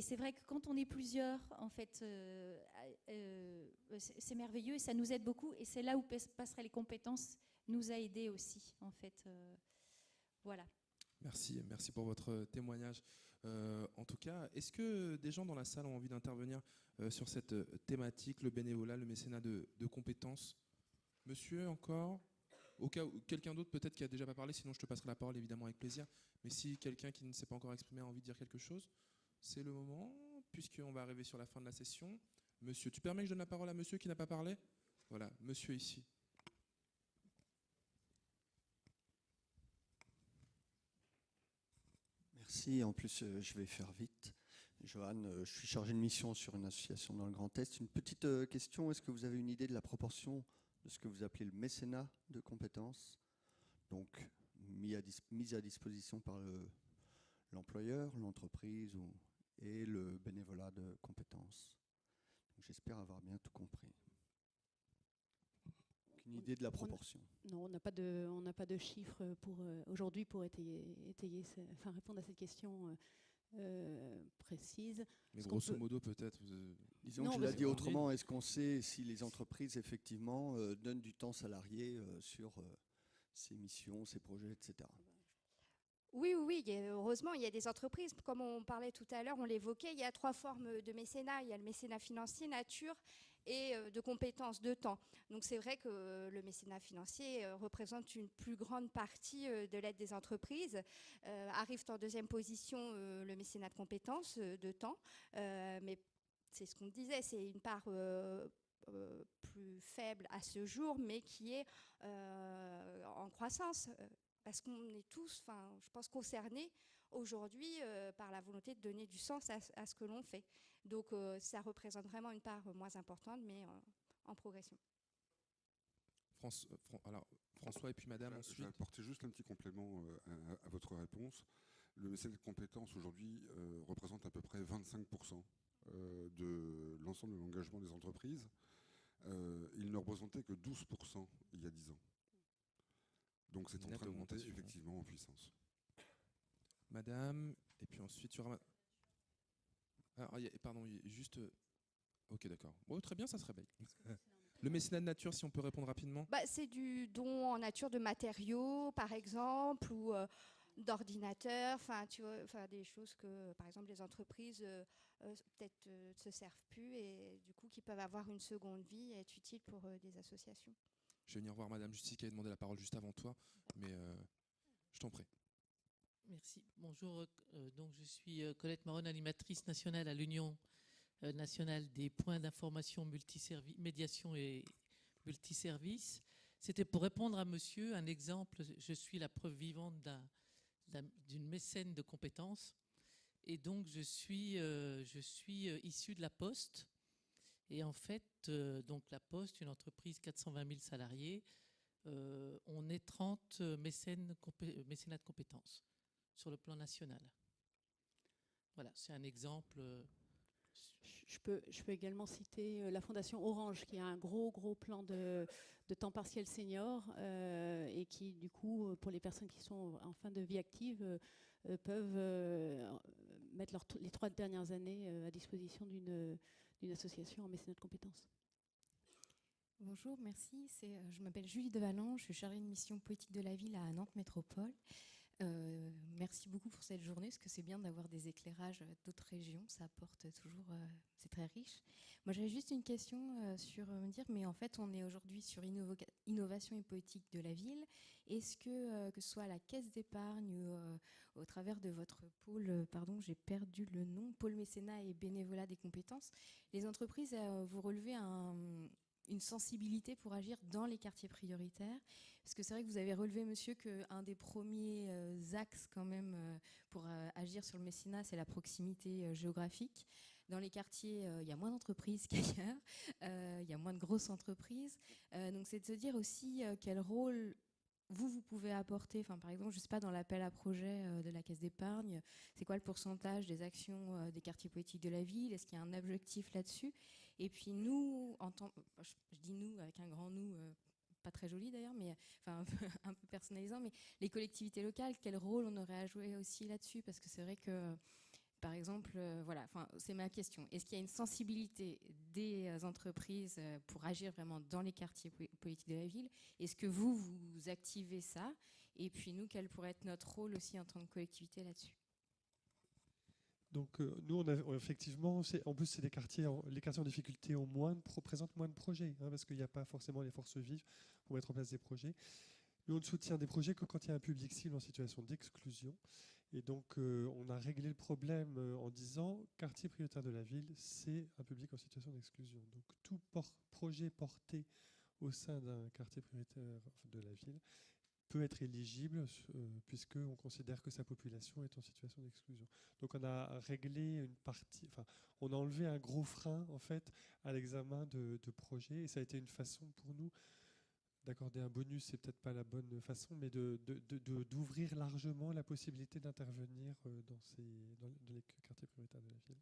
c'est vrai que quand on est plusieurs, en fait, c'est merveilleux et ça nous aide beaucoup. Et c'est là où Passerelles les compétences nous a aidés aussi, en fait. Voilà. Merci pour votre témoignage. En tout cas, est-ce que des gens dans la salle ont envie d'intervenir sur cette thématique, le bénévolat, le mécénat de compétences? Monsieur, encore? Au cas où quelqu'un d'autre peut-être qui a déjà pas parlé, sinon je te passerai la parole évidemment avec plaisir. Mais si quelqu'un qui ne s'est pas encore exprimé a envie de dire quelque chose, c'est le moment, puisqu'on va arriver sur la fin de la session. Monsieur, tu permets que je donne la parole à monsieur qui n'a pas parlé? Voilà, monsieur ici. Merci, en plus je vais faire vite. Johan, je suis chargé de mission sur une association dans le Grand Est. Une petite question, est-ce que vous avez une idée de la proportion de ce que vous appelez le mécénat de compétences, donc mise à disposition par l'employeur, l'entreprise et le bénévolat de compétences? J'espère avoir bien tout compris. Une idée de la proportion? Non, on n'a pas de chiffres aujourd'hui pour répondre à cette question précise. Mais grosso modo, peut-être. Disons que je l'ai dit autrement, est-ce qu'on sait si les entreprises, effectivement, donnent du temps salarié sur ces missions, ces projets, etc. Oui, heureusement, il y a des entreprises, comme on parlait tout à l'heure, on l'évoquait, il y a 3 formes de mécénat. Il y a le mécénat financier, nature et de compétences, de temps. Donc c'est vrai que le mécénat financier représente une plus grande partie de l'aide des entreprises. Arrive en deuxième position le mécénat de compétences, de temps. Mais c'est ce qu'on disait, c'est une part plus faible à ce jour, mais qui est en croissance. Parce qu'on est tous, je pense, concernés aujourd'hui par la volonté de donner du sens à ce que l'on fait. Donc ça représente vraiment une part moins importante, mais en progression. Alors, François et puis Madame ensuite. Je vais apporter juste un petit complément à votre réponse. Le mécénat de compétences aujourd'hui représente à peu près 25% de l'ensemble de l'engagement des entreprises. Il ne représentait que 12% il y a 10 ans. Donc c'est en train de monter effectivement en puissance. Madame, et puis ensuite tu auras... Alors, pardon, juste... Ok, d'accord. Oh, très bien, ça se réveille. Le mécénat de nature, si on peut répondre rapidement. C'est du don en nature de matériaux, par exemple, ou d'ordinateurs, des choses que, par exemple, les entreprises peut-être ne se servent plus et du coup qui peuvent avoir une seconde vie et être utiles pour des associations. Je vais venir voir Madame Justice qui avait demandé la parole juste avant toi, mais je t'en prie. Merci. Bonjour, donc je suis Colette Maron, animatrice nationale à l'Union nationale des points d'information médiation et multiservices. C'était pour répondre à monsieur un exemple. Je suis la preuve vivante d'une mécène de compétences et donc je suis issue de la Poste. Et en fait, donc la Poste, une entreprise 420 000 salariés, on est 30 mécénat de compétences sur le plan national. Voilà, c'est un exemple. Je peux également citer la Fondation Orange, qui a un gros plan de temps partiel senior et qui, du coup, pour les personnes qui sont en fin de vie active, peuvent mettre les 3 dernières années à disposition d'une association en mécénat de compétences. Bonjour, merci. Je m'appelle Julie Devalon, je suis chargée de mission politique de la ville à Nantes Métropole. Merci beaucoup pour cette journée, parce que c'est bien d'avoir des éclairages d'autres régions, ça apporte toujours, c'est très riche. Moi j'avais juste une question sur me dire, mais en fait on est aujourd'hui sur innovation et politique de la ville. Est-ce que ce soit à la caisse d'épargne ou au travers de votre pôle, pardon j'ai perdu le nom, pôle mécénat et bénévolat des compétences, les entreprises, vous relevez une sensibilité pour agir dans les quartiers prioritaires? Parce que c'est vrai que vous avez relevé, monsieur, qu'un des premiers axes quand même pour agir sur le mécénat, c'est la proximité géographique. Dans les quartiers, il y a moins d'entreprises qu'ailleurs, il y a moins de grosses entreprises. Donc c'est de se dire aussi quel rôle vous pouvez apporter, enfin, par exemple, je ne sais pas, dans l'appel à projet de la Caisse d'épargne, c'est quoi le pourcentage des actions des quartiers politiques de la ville? Est-ce qu'il y a un objectif là-dessus? Et puis nous, je dis nous avec un grand nous, pas très joli d'ailleurs, mais enfin un peu personnalisant, mais les collectivités locales, quel rôle on aurait à jouer aussi là-dessus? Parce que c'est vrai que, par exemple, voilà, enfin, c'est ma question. Est-ce qu'il y a une sensibilité des entreprises pour agir vraiment dans les quartiers politiques de la ville? Est-ce que vous activez ça? Et puis nous, quel pourrait être notre rôle aussi en tant que collectivité là-dessus? Donc nous, effectivement, en plus, c'est les quartiers en difficulté présentent moins de projets, hein, parce qu'il n'y a pas forcément les forces vives pour mettre en place des projets. Nous, on ne soutient des projets que quand il y a un public cible en situation d'exclusion. Et donc, on a réglé le problème en disant quartier prioritaire de la ville, c'est un public en situation d'exclusion. Donc, tout projet porté au sein d'un quartier prioritaire de la ville peut être éligible puisqu'on considère que sa population est en situation d'exclusion. Donc on a réglé une partie, enfin on a enlevé un gros frein en fait à l'examen de projets, et ça a été une façon pour nous d'accorder un bonus, c'est peut-être pas la bonne façon, mais d'ouvrir largement la possibilité d'intervenir dans les quartiers prioritaires de la ville.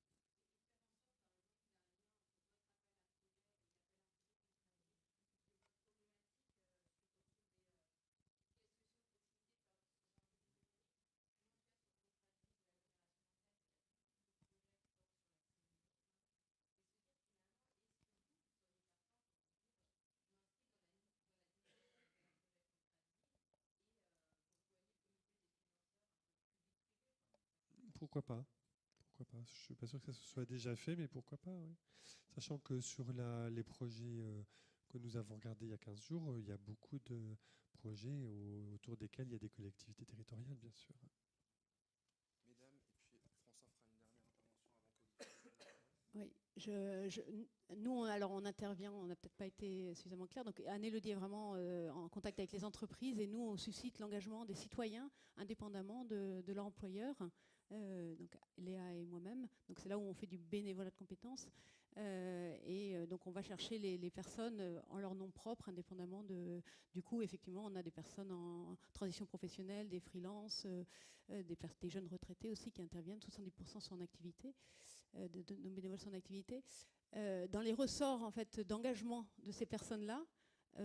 Pourquoi pas? Je ne suis pas sûr que ça se soit déjà fait, mais pourquoi pas, oui. Sachant que sur les projets que nous avons regardés il y a 15 jours, il y a beaucoup de projets autour desquels il y a des collectivités territoriales, bien sûr. Mesdames, et puis François fera une dernière intervention avant que... Oui, nous, on intervient, on n'a peut-être pas été suffisamment clair. Donc Anne-Élodie est vraiment en contact avec les entreprises, et nous, on suscite l'engagement des citoyens indépendamment de leur employeur. Donc Léa et moi-même. Donc c'est là où on fait du bénévolat de compétences. Donc on va chercher les personnes en leur nom propre, indépendamment du coup, effectivement, on a des personnes en transition professionnelle, des freelances, des jeunes retraités aussi qui interviennent. 70% sont en activité, de nos bénévoles sont en activité. Dans les ressorts en fait d'engagement de ces personnes-là,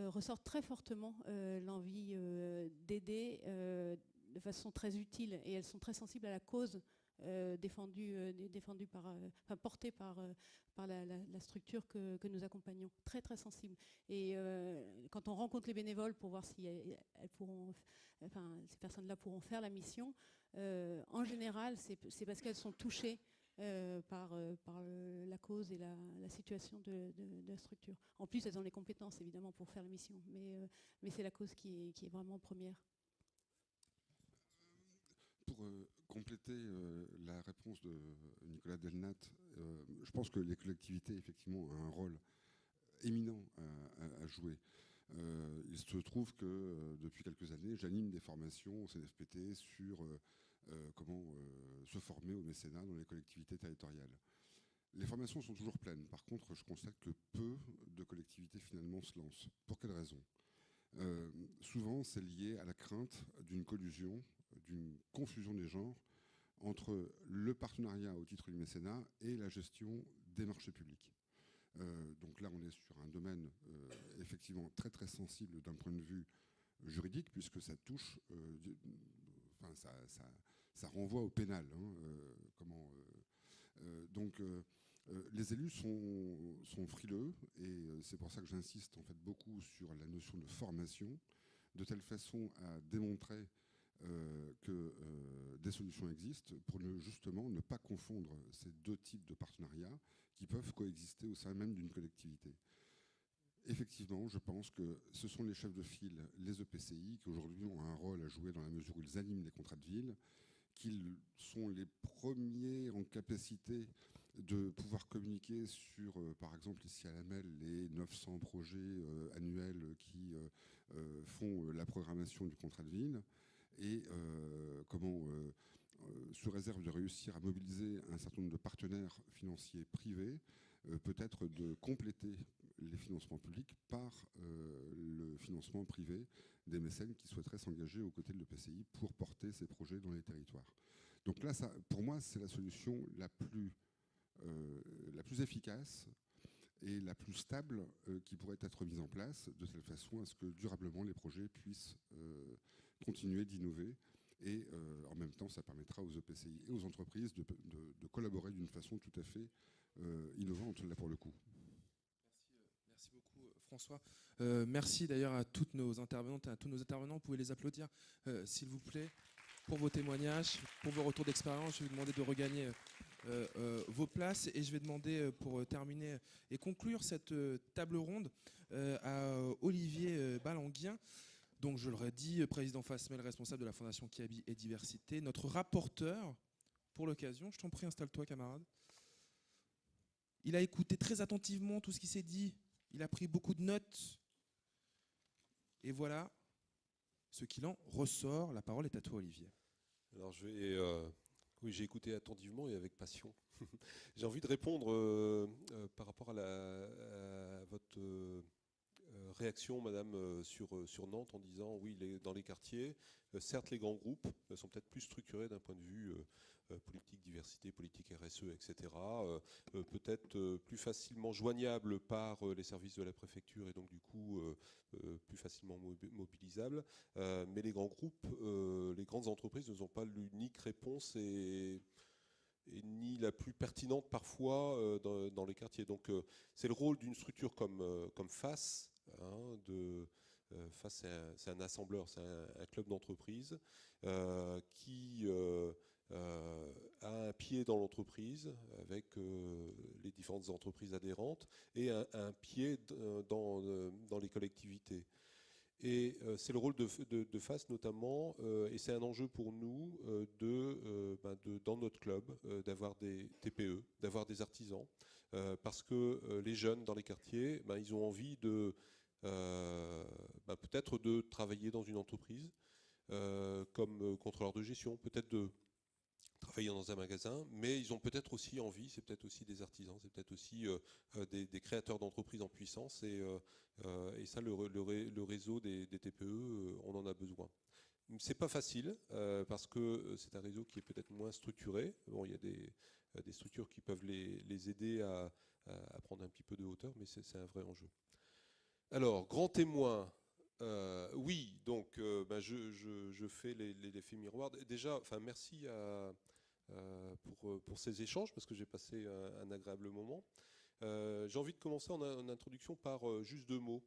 ressort très fortement l'envie d'aider de façon très utile, et elles sont très sensibles à la cause portée par la structure que nous accompagnons. Très très sensibles. Et quand on rencontre les bénévoles pour voir si ces personnes-là pourront faire la mission, en général, c'est parce qu'elles sont touchées par la cause et la situation de la structure. En plus, elles ont les compétences évidemment pour faire la mission, mais c'est la cause qui est vraiment première. Pour compléter la réponse de Nicolas Delnat, je pense que les collectivités, effectivement, ont un rôle éminent à jouer. Il se trouve que depuis quelques années, j'anime des formations au CNFPT sur comment se former au mécénat dans les collectivités territoriales. Les formations sont toujours pleines. Par contre, je constate que peu de collectivités finalement se lancent. Pour quelle raison ? Souvent, c'est lié à la crainte d'une collusion, d'une confusion des genres entre le partenariat au titre du mécénat et la gestion des marchés publics. Donc là, on est sur un domaine effectivement très très sensible d'un point de vue juridique, puisque ça touche, ça renvoie au pénal. Donc les élus sont frileux, et c'est pour ça que j'insiste en fait beaucoup sur la notion de formation, de telle façon à démontrer que des solutions existent pour justement ne pas confondre ces deux types de partenariats qui peuvent coexister au sein même d'une collectivité. Effectivement, je pense que ce sont les chefs de file, les EPCI, qui aujourd'hui ont un rôle à jouer dans la mesure où ils animent les contrats de ville, qu'ils sont les premiers en capacité de pouvoir communiquer sur, par exemple ici à la MEL, les 900 projets annuels qui font la programmation du contrat de ville, et sous réserve de réussir à mobiliser un certain nombre de partenaires financiers privés, peut-être de compléter les financements publics par le financement privé des mécènes qui souhaiteraient s'engager aux côtés de l'EPCI pour porter ces projets dans les territoires. Donc là, pour moi, c'est la solution la plus efficace et la plus stable qui pourrait être mise en place, de telle façon à ce que durablement les projets puissent continuer d'innover. Et en même temps, ça permettra aux EPCI et aux entreprises de collaborer d'une façon tout à fait innovante, là pour le coup. Merci beaucoup, François. Merci d'ailleurs à toutes nos intervenantes et à tous nos intervenants. Vous pouvez les applaudir, s'il vous plaît, pour vos témoignages, pour vos retours d'expérience. Je vais vous demander de regagner vos places et je vais demander, pour terminer et conclure cette table ronde, à Olivier Balanguien. Donc, je le redis, président FASMEL, responsable de la Fondation Kiabi et Diversité, notre rapporteur pour l'occasion. Je t'en prie, installe-toi, camarade. Il a écouté très attentivement tout ce qui s'est dit. Il a pris beaucoup de notes. Et voilà ce qu'il en ressort. La parole est à toi, Olivier. Alors, oui, j'ai écouté attentivement et avec passion. J'ai envie de répondre par rapport à votre réaction, madame, sur Nantes, en disant, oui, dans les quartiers, certes, les grands groupes sont peut-être plus structurés d'un point de vue politique diversité, politique RSE, etc., peut-être plus facilement joignables par les services de la préfecture et donc du coup plus facilement mobilisables. Mais les grands groupes, les grandes entreprises ne sont pas l'unique réponse et ni la plus pertinente parfois dans les quartiers. Donc c'est le rôle d'une structure comme FAS. FAS, c'est un assembleur, c'est un club d'entreprise qui a un pied dans l'entreprise avec les différentes entreprises adhérentes et un pied dans les collectivités. Et c'est le rôle de FAS notamment, et c'est un enjeu pour nous dans notre club d'avoir des TPE, d'avoir des artisans, parce que les jeunes dans les quartiers, ils ont envie peut-être de travailler dans une entreprise comme contrôleur de gestion, peut-être de travailler dans un magasin, mais ils ont peut-être aussi envie, c'est peut-être aussi des artisans, c'est peut-être aussi des créateurs d'entreprises en puissance, et ça, le réseau des TPE, on en a besoin. C'est pas facile, parce que c'est un réseau qui est peut-être moins structuré. Bon, il y a des structures qui peuvent les aider à prendre un petit peu de hauteur, mais c'est un vrai enjeu. Alors, grand témoin. Oui, donc je fais l'effet miroir. Déjà, merci pour ces échanges, parce que j'ai passé un agréable moment. J'ai envie de commencer en introduction par juste 2 mots.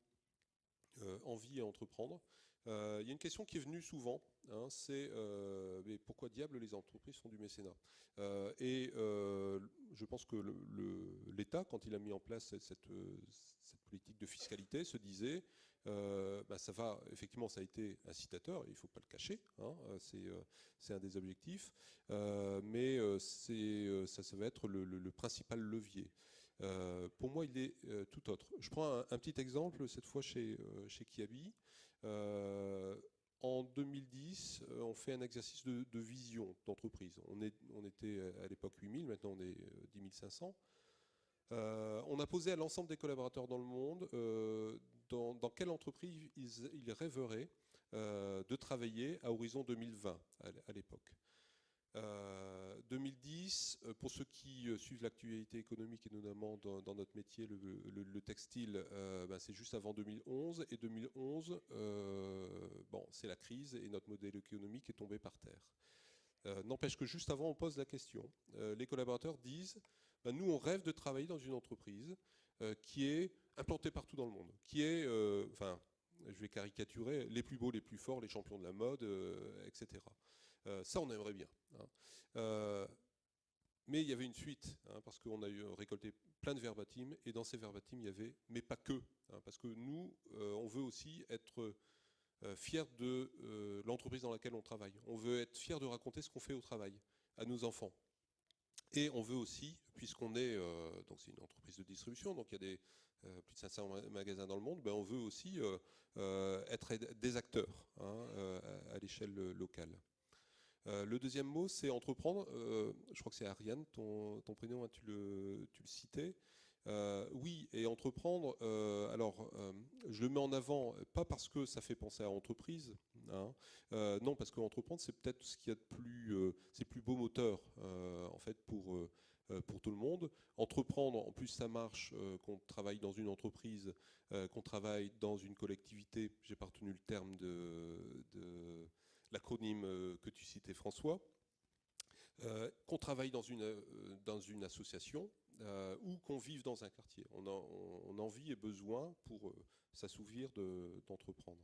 Envie et entreprendre. Il y a une question qui est venue souvent, c'est mais pourquoi diable les entreprises font du mécénat? Je pense que l'État, quand il a mis en place cette politique de fiscalité, se disait ça va, effectivement, ça a été incitateur, il ne faut pas le cacher, c'est un des objectifs, mais ça va être le principal levier. Pour moi, il est tout autre. Je prends un petit exemple, cette fois chez Kiabi. En 2010, on fait un exercice de vision d'entreprise. On était à l'époque 8000, maintenant on est 10 500. On a posé à l'ensemble des collaborateurs dans le monde dans quelle entreprise ils rêveraient de travailler à horizon 2020 à l'époque. 2010, pour ceux qui suivent l'actualité économique et notamment dans notre métier, le textile, c'est juste avant 2011. Et 2011, c'est la crise et notre modèle économique est tombé par terre. N'empêche que juste avant, on pose la question. Les collaborateurs disent, nous, on rêve de travailler dans une entreprise qui est implantée partout dans le monde, qui est, je vais caricaturer, les plus beaux, les plus forts, les champions de la mode, etc. Ça, on aimerait bien. Mais il y avait une suite, parce qu'on a récolté plein de verbatims, et dans ces verbatims, il y avait, mais pas que, parce que nous, on veut aussi être fiers de l'entreprise dans laquelle on travaille. On veut être fiers de raconter ce qu'on fait au travail à nos enfants. Et on veut aussi, puisqu'on est, donc c'est une entreprise de distribution, donc il y a plus de 500 magasins dans le monde, on veut aussi être des acteurs à l'échelle locale. Le deuxième mot, c'est entreprendre. Je crois que c'est Ariane, ton prénom, tu le citais. Oui, et entreprendre, je le mets en avant, pas parce que ça fait penser à entreprise, non, parce qu'entreprendre, c'est peut-être ce qu'il y a de plus, c'est le plus beau moteur, en fait, pour tout le monde. Entreprendre, en plus, ça marche, qu'on travaille dans une entreprise, qu'on travaille dans une collectivité, j'ai pas retenu le terme de l'acronyme que tu citais, François, qu'on travaille dans une association, ou qu'on vive dans un quartier. On a envie et besoin pour s'assouvir d'entreprendre.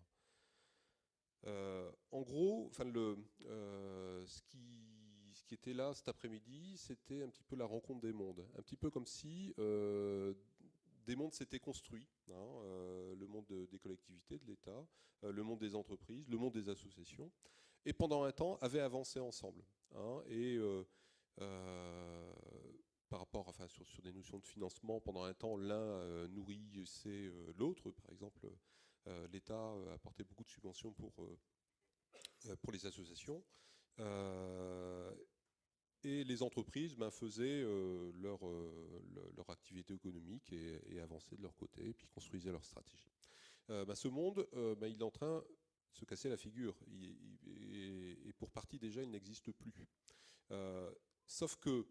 En gros, ce qui était là cet après-midi, c'était un petit peu la rencontre des mondes. Un petit peu comme si des mondes s'étaient construits. Le monde des collectivités, de l'État, le monde des entreprises, le monde des associations, et pendant un temps avaient avancé ensemble. Par rapport, sur des notions de financement, pendant un temps, l'un nourrissait l'autre. Par exemple, l'État apportait beaucoup de subventions pour les associations. Et les entreprises faisaient leur activité économique et avançaient de leur côté, et puis construisaient leur stratégie. Ce monde, il est en train de se casser la figure. Et pour partie, déjà, il n'existe plus. Sauf que,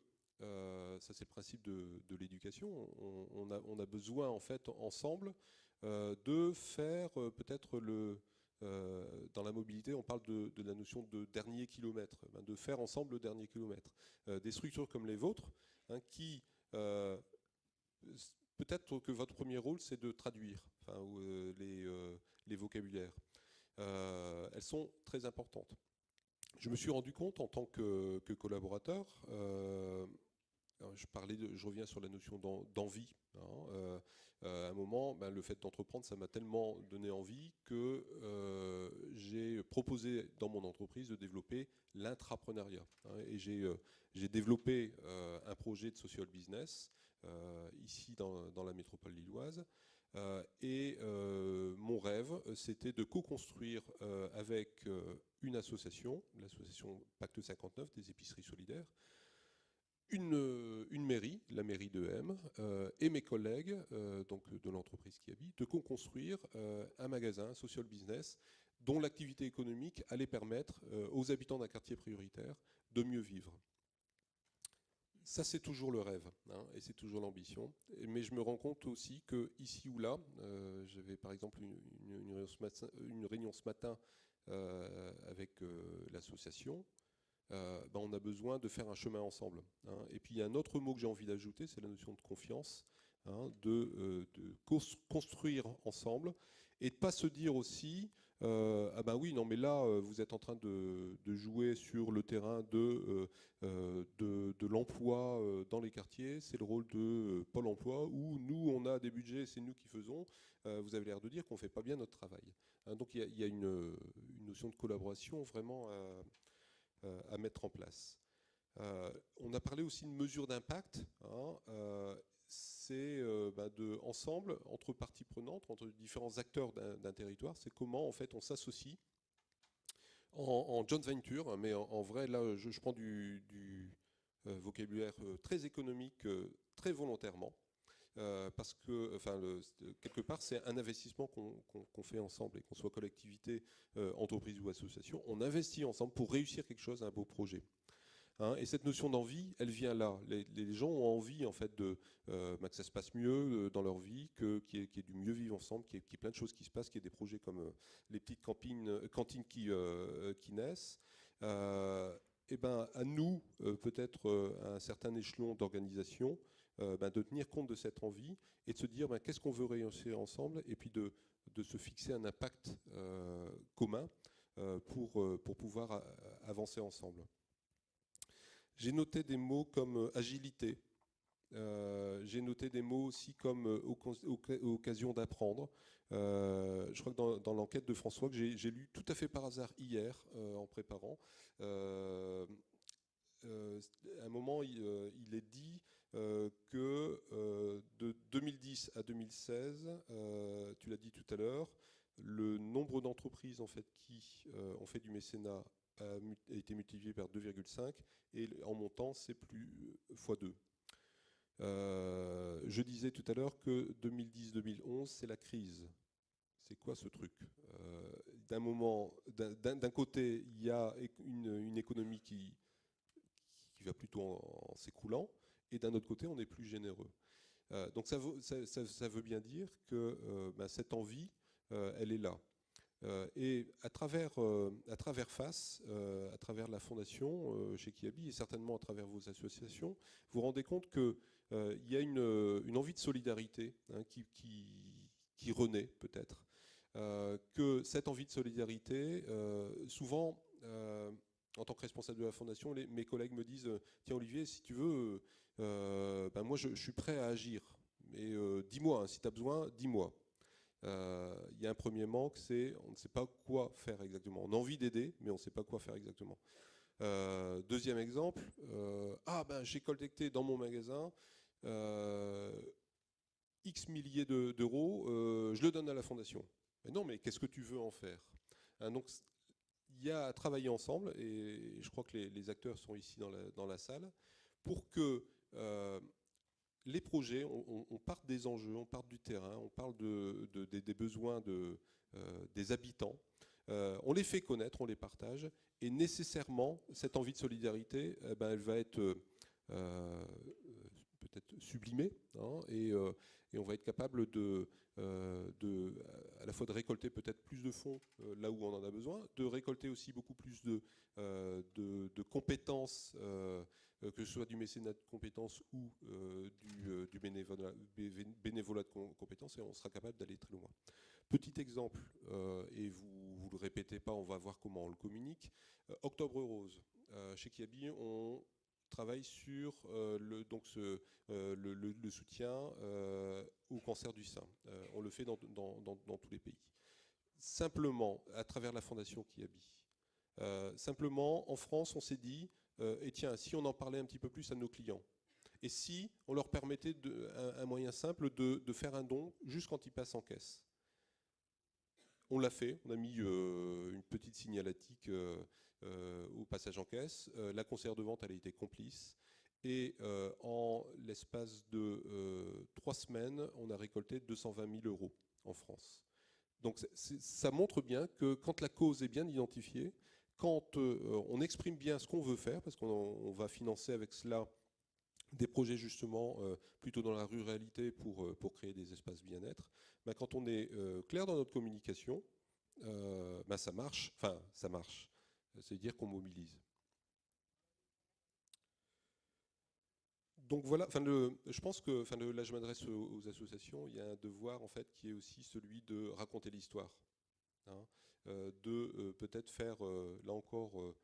ça c'est le principe de l'éducation, on a besoin, en fait, ensemble, de faire peut-être dans la mobilité, on parle de la notion de dernier kilomètre, de faire ensemble le dernier kilomètre. Des structures comme les vôtres, qui, peut-être que votre premier rôle, c'est de traduire les vocabulaires. Elles sont très importantes. Je me suis rendu compte en tant que collaborateur, je reviens sur la notion d'envie. À un moment, le fait d'entreprendre, ça m'a tellement donné envie que j'ai proposé dans mon entreprise de développer l'intrapreneuriat. Et j'ai développé un projet de social business ici dans la métropole lilloise. Et mon rêve, c'était de co-construire avec une association, l'association Pacte 59 des épiceries solidaires, une mairie, la mairie de M, et mes collègues donc de l'entreprise qui habite, de co-construire un magasin, un social business, dont l'activité économique allait permettre aux habitants d'un quartier prioritaire de mieux vivre. Ça, c'est toujours le rêve, et c'est toujours l'ambition. Mais je me rends compte aussi que ici ou là, j'avais par exemple une réunion ce matin avec l'association. On a besoin de faire un chemin ensemble. Et puis il y a un autre mot que j'ai envie d'ajouter, c'est la notion de confiance, de construire ensemble, et de ne pas se dire aussi oui, non, mais là, vous êtes en train de jouer sur le terrain de l'emploi dans les quartiers, c'est le rôle de Pôle emploi, où nous, on a des budgets, c'est nous qui faisons. Vous avez l'air de dire qu'on ne fait pas bien notre travail. Donc il y a une notion de collaboration vraiment à mettre en place. On a parlé aussi de mesures d'impact. C'est ensemble, entre parties prenantes, entre différents acteurs d'un territoire, c'est comment en fait on s'associe en joint venture, mais en vrai, là, je prends du vocabulaire très économique, très volontairement, parce que, quelque part, c'est un investissement qu'on fait ensemble, et qu'on soit collectivité, entreprise ou association, on investit ensemble pour réussir quelque chose, un beau projet. Et cette notion d'envie, elle vient là. Les gens ont envie en fait que ça se passe mieux dans leur vie, qu'il y ait du mieux vivre ensemble, qu'il y ait plein de choses qui se passent, qu'il y ait des projets comme les petites cantines qui naissent. À nous, peut-être à un certain échelon d'organisation, de tenir compte de cette envie et de se dire qu'est-ce qu'on veut réussir ensemble, et puis de se fixer un impact commun pour pouvoir avancer ensemble. J'ai noté des mots comme agilité. J'ai noté des mots aussi comme occasion d'apprendre. Je crois que dans l'enquête de François, que j'ai lu tout à fait par hasard hier en préparant, à un moment il est dit que de 2010 à 2016, tu l'as dit tout à l'heure, le nombre d'entreprises en fait, qui ont fait du mécénat a été multiplié par 2,5 et en montant c'est plus x2. Je disais tout à l'heure que 2010-2011 c'est la crise. C'est quoi ce truc? D'un côté il y a une économie qui va plutôt en s'écoulant, et d'un autre côté on est plus généreux. Donc ça veut bien dire que cette envie elle est là. Et à travers FACE, à travers la fondation chez Kiabi et certainement à travers vos associations, vous vous rendez compte qu'il y a une envie de solidarité qui renaît peut-être. Que cette envie de solidarité, souvent, en tant que responsable de la fondation, mes collègues me disent « Tiens Olivier, si tu veux, moi je suis prêt à agir, mais dis-moi, si tu as besoin, dis-moi ». Il y a un premier manque, c'est on ne sait pas quoi faire exactement. On a envie d'aider, mais on ne sait pas quoi faire exactement. Deuxième exemple, j'ai collecté dans mon magasin X milliers d'euros, je le donne à la fondation. Mais non, mais qu'est-ce que tu veux en faire? Donc, il y a à travailler ensemble, et je crois que les acteurs sont ici dans la salle, pour que les projets, on part des enjeux, on part du terrain, on parle des besoins des habitants, on les fait connaître, on les partage, et nécessairement, cette envie de solidarité, elle va être peut-être sublimée, et on va être capable à la fois de récolter peut-être plus de fonds là où on en a besoin, de récolter aussi beaucoup plus de compétences, que ce soit du mécénat de compétences ou du bénévolat de compétences, et on sera capable d'aller très loin. Petit exemple, et vous ne le répétez pas, on va voir comment on le communique. Octobre Rose, chez Kiabi, on travaille sur le soutien au cancer du sein. On le fait dans tous les pays. Simplement, à travers la fondation Kiabi, simplement, en France, on s'est dit, et tiens, si on en parlait un petit peu plus à nos clients, et si on leur permettait un moyen simple de faire un don juste quand ils passent en caisse. On l'a fait, on a mis une petite signalétique au passage en caisse. La conseillère de vente, elle a été complice. Et en l'espace de 3 semaines, on a récolté 220 000 € en France. Donc ça montre bien que quand la cause est bien identifiée, quand on exprime bien ce qu'on veut faire, parce qu'on va financer avec cela des projets justement plutôt dans la ruralité pour créer des espaces bien-être, quand on est clair dans notre communication, ça marche, c'est-à-dire qu'on mobilise. Donc voilà, je pense que, là je m'adresse aux associations, il y a un devoir en fait qui est aussi celui de raconter l'histoire, de peut-être faire là encore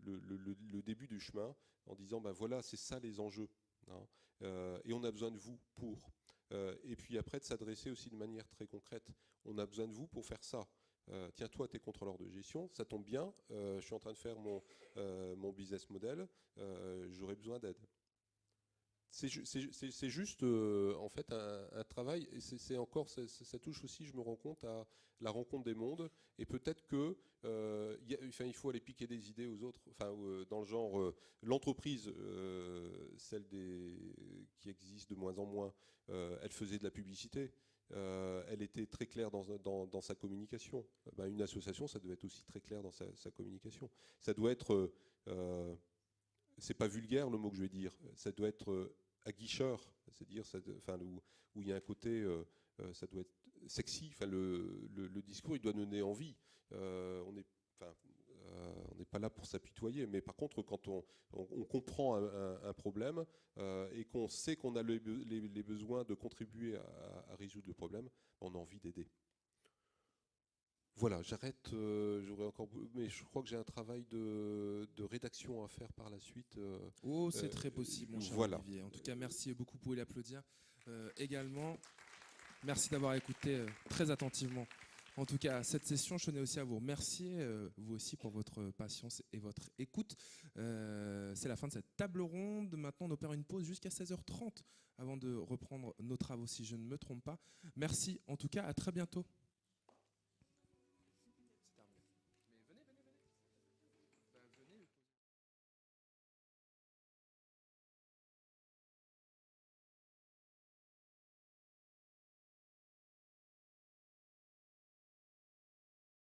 le début du chemin en disant voilà c'est ça les enjeux, et on a besoin de vous pour. Et puis après de s'adresser aussi de manière très concrète, on a besoin de vous pour faire ça. Tiens, toi, tu es contrôleur de gestion, ça tombe bien, je suis en train de faire mon business model, j'aurais besoin d'aide. C'est juste en fait un travail, et c'est encore, ça touche aussi, je me rends compte, à la rencontre des mondes, et peut-être que il faut aller piquer des idées aux autres, dans le genre l'entreprise, celle qui existe de moins en moins, elle faisait de la publicité, elle était très claire dans sa communication. Une association, ça doit être aussi très clair dans sa communication. Ça doit être, c'est pas vulgaire le mot que je vais dire, ça doit être aguicheur, c'est-à-dire où il y a un côté, ça doit être sexy, le discours il doit donner envie. On n'est pas là pour s'apitoyer, mais par contre, quand on comprend un problème et qu'on sait qu'on a les besoins de contribuer à résoudre le problème, on a envie d'aider. Voilà, j'arrête. J'aurais encore, mais je crois que j'ai un travail de rédaction à faire par la suite. Oh, c'est très possible, mon cher voilà. Olivier. En tout cas, merci beaucoup. Vous pouvez l'applaudir également. Merci d'avoir écouté très attentivement. En tout cas, cette session, je tenais aussi à vous remercier, vous aussi, pour votre patience et votre écoute. C'est la fin de cette table ronde. Maintenant, on opère une pause jusqu'à 16h30 avant de reprendre nos travaux, si je ne me trompe pas. Merci, en tout cas, à très bientôt.